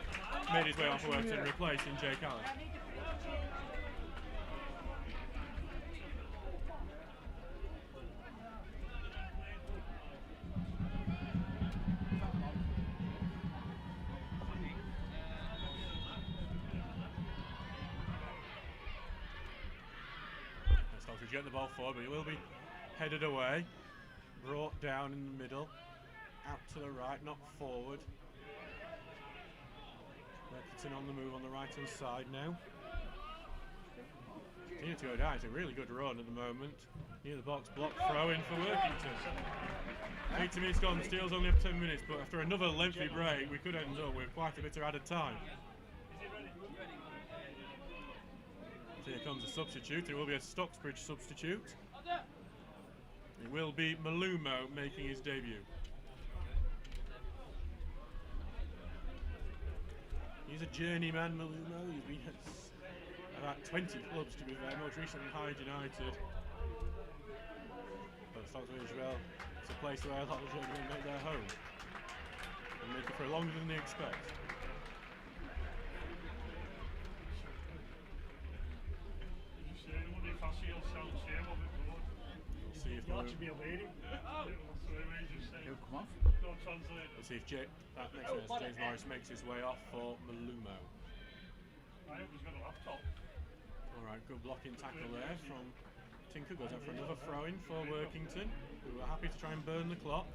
[SPEAKER 2] made his way off Workington, replacing Jake Allen. Stocksbridge getting the ball forward, but it will be headed away, brought down in the middle, out to the right, not forward. Workington on the move on the right hand side now. Continue to go down. It's a really good run at the moment. Near the box, block throw in for Workington. 80 minutes gone, the Steels only have 10 minutes, but after another lengthy break, we could end up with quite a bit of added time. So here comes a substitute. It will be a Stocksbridge substitute. It will be Malumo making his debut. He's a journeyman, Malumo. He's been at about 20 clubs to be fair, most recently Hyde United. But Stocksbridge as well, it's a place where a lot of journeymen make their home and make it for longer than they expect. See if
[SPEAKER 4] You'll actually be a lady.
[SPEAKER 3] Come off.
[SPEAKER 2] Let's see if James Morris makes his way off for Malumo.
[SPEAKER 3] I hope he's got a laptop.
[SPEAKER 2] Alright, good blocking tackle there from Tinker. Goes out for another throw-in for Workington, who are happy to try and burn the clock.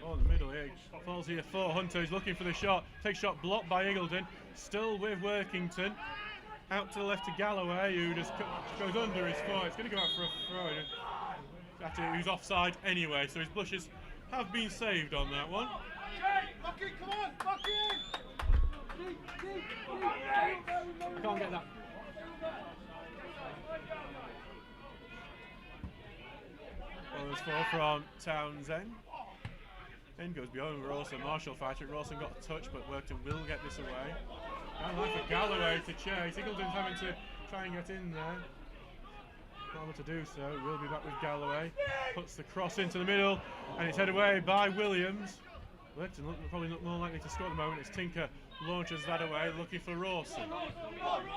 [SPEAKER 2] Oh, in the middle here. Falls here for Hunter. He's looking for the shot. Takes shot blocked by Eagledon. Still with Workington. Out to the left to Galloway, who just goes under his foot. It's going to go out for a throw-in. Actually, he's offside anyway, so his blushes have been saved on that one.
[SPEAKER 1] Lock in, come on, lock in!
[SPEAKER 2] I can't get that. Well, there's four from Townsend. Then goes beyond Rawson. Marshall fights it. Rawson got a touch, but Workington will get this away. Now like for Galloway to chase. Eagledon's having to try and get in there. Not able to do so. We'll be back with Galloway. Puts the cross into the middle, and it's headed away by Williams. Workington probably not more likely to score at the moment. It's Tinker launches that away, looking for Rawson.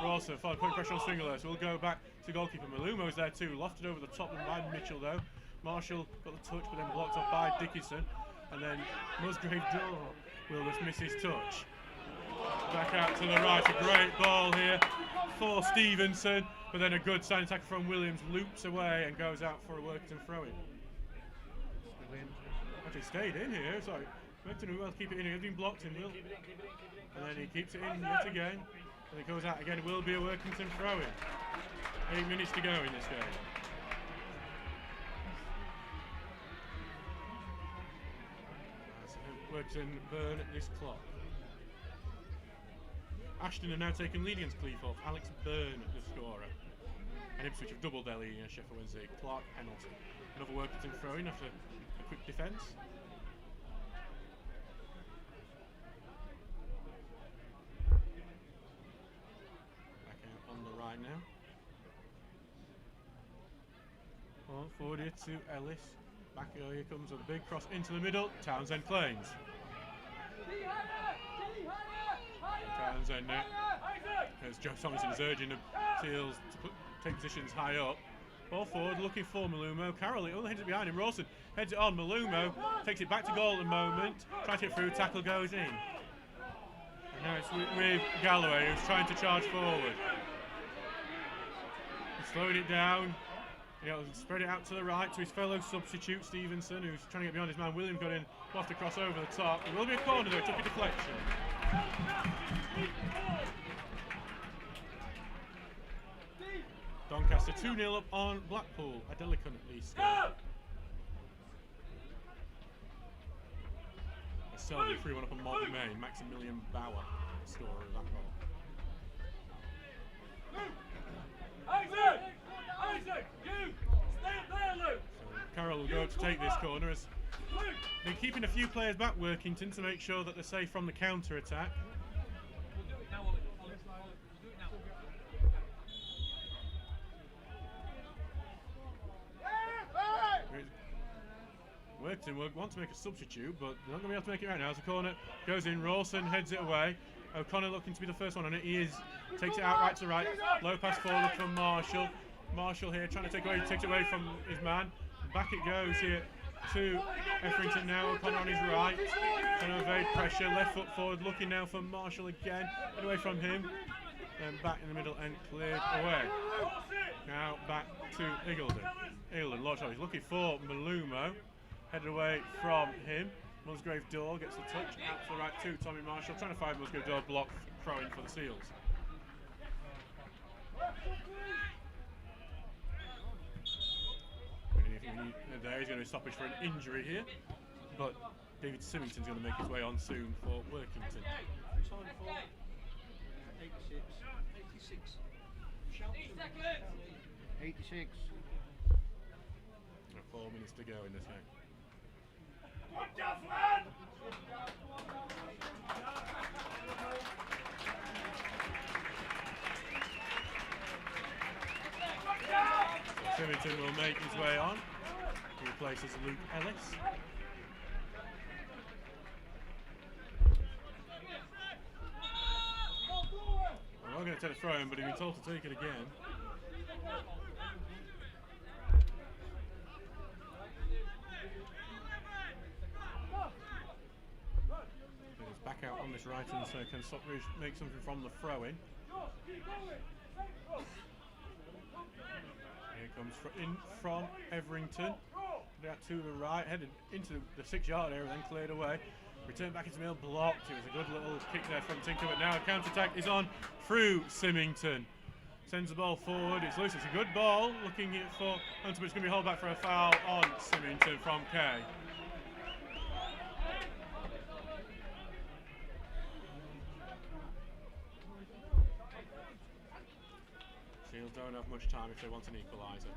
[SPEAKER 2] Rawson putting pressure on Stringerless. So we'll go back to goalkeeper. Malumo's there too. Lofted over the top by Mitchell though. Marshall got the touch, but then blocked off by Dickinson. And then Musgrave will just miss his touch. Back out to the right, a great ball here for Stevenson, but then a good sign attack from Williams, loops away and goes out for a Workington throw-in. Actually stayed in here, sorry. Workington will keep it in, he's been blocked and will. And then he keeps it in yet again, and it goes out again. It will be a Workington throw-in. 8 minutes to go in this game. Workington burn at this clock. Ashton have now taken lead against Cleethorpes. Alex Byrne, the scorer. And Ipswich have doubled their lead against Sheffield Wednesday. Clark penalty. Another Workington throw-in after a quick defence. Back out on the right now. On forward here to Ellis. Back here comes a big cross into the middle. Townsend claims. Townsend now, as Joe Thompson is urging the Seals to take positions high up. Ball forward, looking for Malumo. Carroll only heads it behind him. Rawson heads it on. Malumo takes it back to goal at the moment. Trying to get through, tackle goes in. And now it's with Galloway, who's trying to charge forward. He's slowing it down. He'll spread it out to the right to his fellow substitute Stevenson, who's trying to get beyond his man. Williams got in, off to cross over the top. It will be a corner though, it took a deflection. Doncaster 2-0 up on Blackpool. Adelicon at least. Selby 3-1 up on Malton Main. Maximilian Bauer, scorer of that goal.
[SPEAKER 3] Isaac, you stay up there, Luke.
[SPEAKER 2] So Carroll will go to take this corner as they're keeping a few players back, Workington, to make sure that they're safe from the counter attack. Workington will want to make a substitute, but they're not going to be able to make it right now. As the corner goes in, Rawson heads it away. O'Connor looking to be the first one on it. He is. Takes it out right to right. Low pass forward from Marshall. Marshall here trying to take it away from his man. Back it goes here to Etherington now. O'Connor on his right. Trying to evade pressure. Left foot forward, looking now for Marshall again. Get away from him. Then back in the middle and cleared away. Now back to Eagledon. Eagledon, large shot. He's looking for Malumo. Headed away from him. Musgrave Door gets the touch out to the right to Tommy Marshall. Trying to find Musgrave Door, block, throwing for the Seals. There he's going to be stoppage for an injury here, but David Symington's going to make his way on soon for Workington.
[SPEAKER 4] Time for 86. 86.
[SPEAKER 2] 4 minutes to go in this game. Symington will make his way on. He replaces Luke Ellis. I'm not going to take a throw in, but he's been told to take it again. He's back out on this right hand, so can Stockbridge make something from the throw in? Here comes in from Etherington. Out to the right, headed into the 6-yard area, then cleared away. Return back into the middle, blocked. It was a good little kick there from Tinker, but now a counter-attack is on through Symington. Sends the ball forward, it's loose, it's a good ball. Looking for Hunter, but it's going to be held back for a foul on Symington from Kay. Seals don't have much time if they want an equaliser.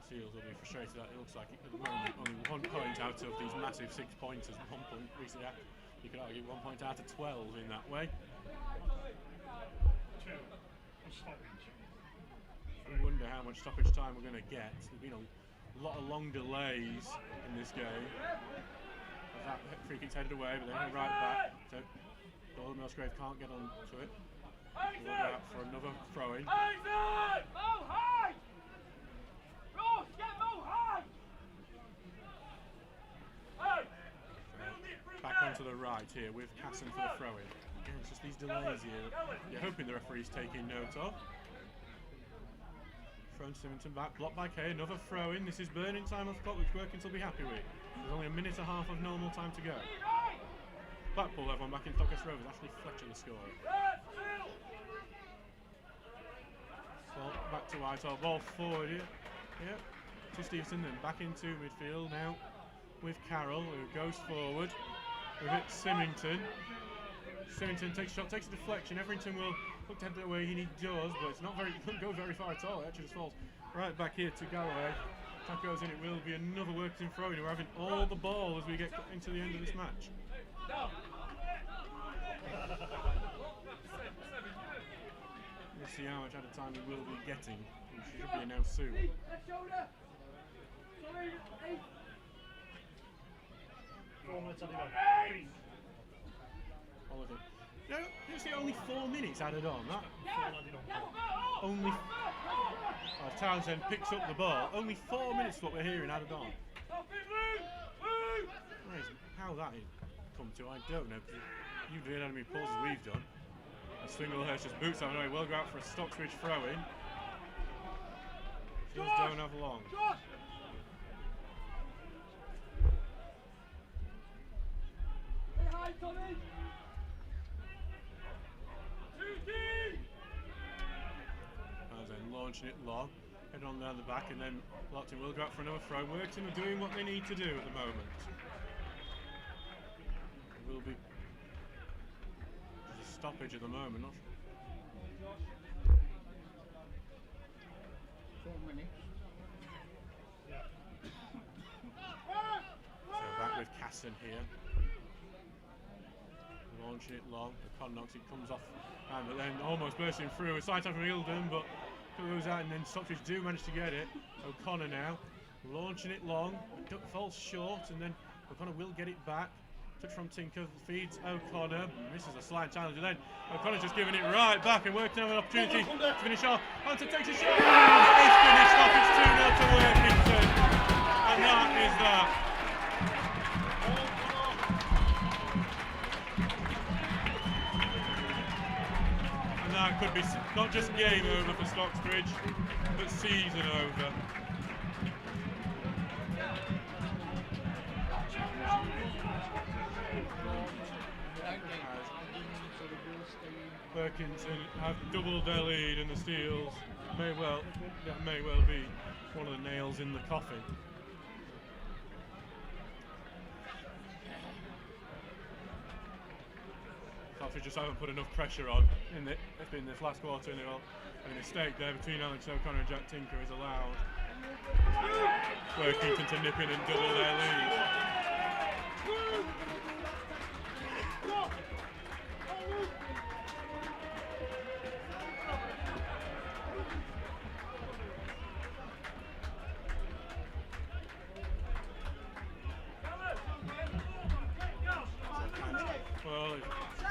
[SPEAKER 2] Seals will be frustrated that it looks like at the moment only 1 point out of these massive 6-pointers. 1 point recently, you could argue 1 point out of 12 in that way. I wonder how much stoppage time we're going to get. There's been a lot of long delays in this game. That free kick's headed away, but then right back. So Golden Musgrave can't get on to it. We'll go out for another throw-in. Back onto the right here with Casson for the throw-in. Again, it's just these delays here. You're hoping the referee's taking note of. Thrown Symington back, blocked by Kay, another throw-in. This is burning time off the clock, which Workington will be happy with. There's only a minute and a half of normal time to go. Blackpool have one back in Stockbridge Rovers. Ashley Fletcher the scorer. Ball back to Whitehall, ball forward here. Yep. To Stevenson, then back into midfield now with Carroll, who goes forward. With it, Symington. Symington takes a shot, takes a deflection. Etherington will look to head the way he does, but it's not very, doesn't go very far at all. It actually just falls right back here to Galloway. Attack goes in, it will be another Workington throw-in. We're having all the ball as we get into the end of this match. We'll see how much at a time we will be getting, which should be announced soon. No, you see only 4 minutes added on. That only. As Townsend picks up the ball, only 4 minutes what we're hearing added on. How that come to, I don't know. You do enemy pulls as we've done. And Swinglehurst just boots on away. We'll go out for a Stocksbridge throw-in. Seals don't have long. Townsend launching it long. Head on down the back and then Lockton will go out for another throw. Workington are doing what they need to do at the moment. It will be a stoppage at the moment. Not
[SPEAKER 4] 4 minutes.
[SPEAKER 2] So back with Casson here. Launching it long. The con knocks, it comes off, but then almost bursting through. A side time from Eagledon, but goes out, and then Stocksbridge do manage to get it. O'Connor now launching it long, falls short, and then O'Connor will get it back. Touch from Tinker, feeds O'Connor, misses a slight challenge, and then O'Connor's just giving it right back, and Workington have an opportunity to finish off. Hunter takes a shot, it's finished off, it's 2-0 to Workington, and that is that. And that could be not just game over for Stocksbridge, but season over. Workington have doubled their lead, and the Steels may well be one of the nails in the coffin. Stocksbridge just haven't put enough pressure on in this last quarter, and a mistake there between Alex O'Connor and Jack Tinker is allowed Workington to nip in and double their lead.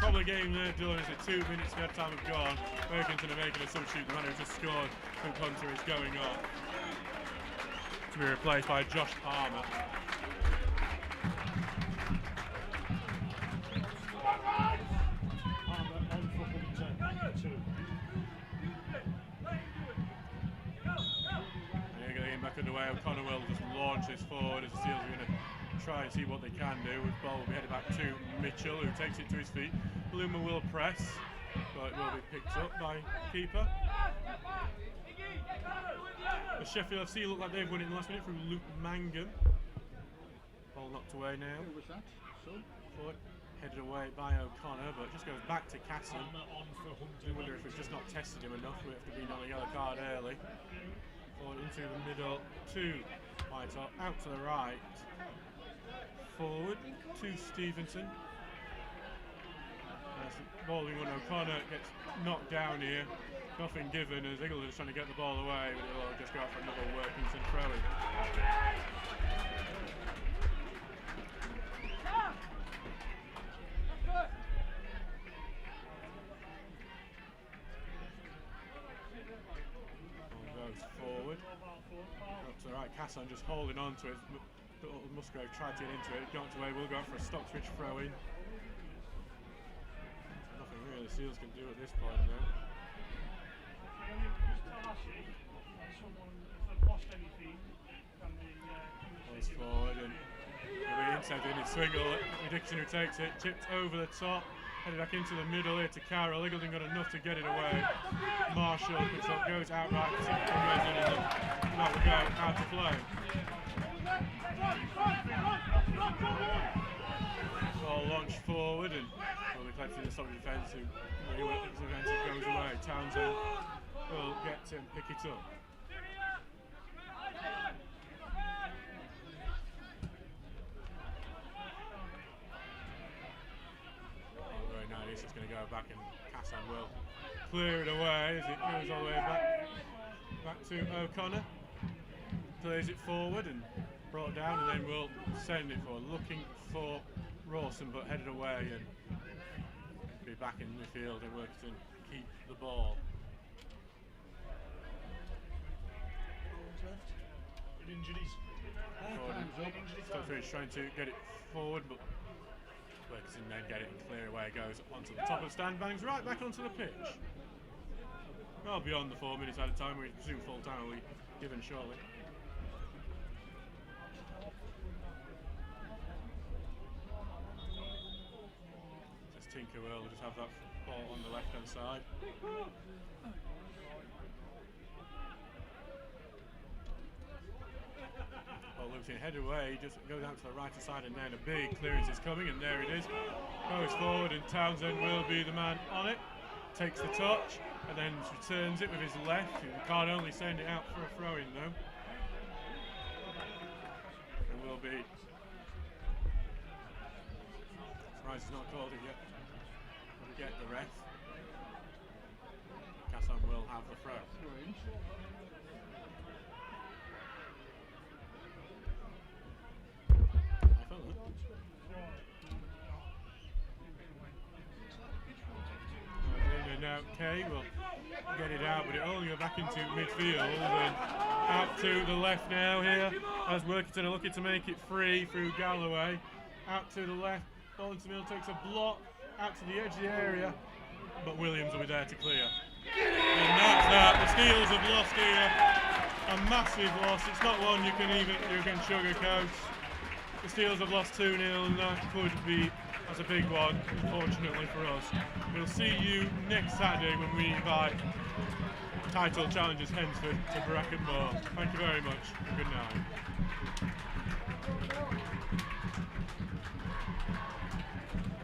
[SPEAKER 2] Probably a game there, Dylan, is it 2 minutes ahead of time have gone. Workington are making a substitute, the man who just scored from Hunter is going off. To be replaced by Josh Palmer. Getting back underway, O'Connor will just launch this forward as the Steels are going to try and see what they can do. The ball will be headed back to Mitchell, who takes it to his feet. Bloomer will press, but it will be picked up by keeper. The Sheffield FC look like they've won it in the last minute through Luke Mangum. Ball knocked away now. Forward, headed away by O'Connor, but it just goes back to Casson. I wonder if we've just not tested him enough. We have to be on a yellow card early. Forward into the middle to Whitehall, out to the right. Forward to Stevenson. As the bowling on O'Connor gets knocked down here. Nothing given as Eagles is trying to get the ball away, but it will just go out for another Workington throw-in. Ball goes forward. Up to the right, Casson just holding on to it. Musgrave tried to get into it, got away, will go out for a Stocksbridge throw-in. Nothing really the Seals can do at this point now. Goes forward and will be intercepted in Swingle. Dixon who takes it, chipped over the top, headed back into the middle here to Carroll. Eagleton got enough to get it away. Marshall picks up, goes outright, and not go out to play. Ball launched forward and will be collected in the Stockbridge defence who goes away. Townsend will get to pick it up. Very nice, it's going to go back and Casson will clear it away as it goes all the way back to O'Connor. Clears it forward and brought down, and then we'll send it forward, looking for Rawson, but headed away and be back in midfield and Workington keep the ball.
[SPEAKER 4] Injuries.
[SPEAKER 2] Stocksbridge trying to get it forward, but Workington then get it and clear away. Goes onto the top of the stand, bangs right back onto the pitch. Well beyond the 4 minutes at a time, we presume full time will be given shortly. Tinker will just have that ball on the left hand side. Ball loops in, head away, just goes out to the right hand side, and then a big clearance is coming, and there it is. Goes forward, and Townsend will be the man on it. Takes the touch, and then returns it with his left. You can't only send it out for a throw in though. It will be. Surprised he's not called it yet. Get the ref. Casson will will have the throw. Now Kay will get it out, but it only go back into midfield and out to the left now here as Workington are looking to make it free through Galloway. Out to the left, Bollington Mill takes a block out to the edge of the area, but Williams will be there to clear. And that's that. The Steelers have lost here. A massive loss. It's not one you can sugarcoat. The Steelers have lost 2-0 and that could be as a big one, unfortunately for us. We'll see you next Saturday when we invite title challengers Hensford to Bracken Moor. Thank you very much. Good night.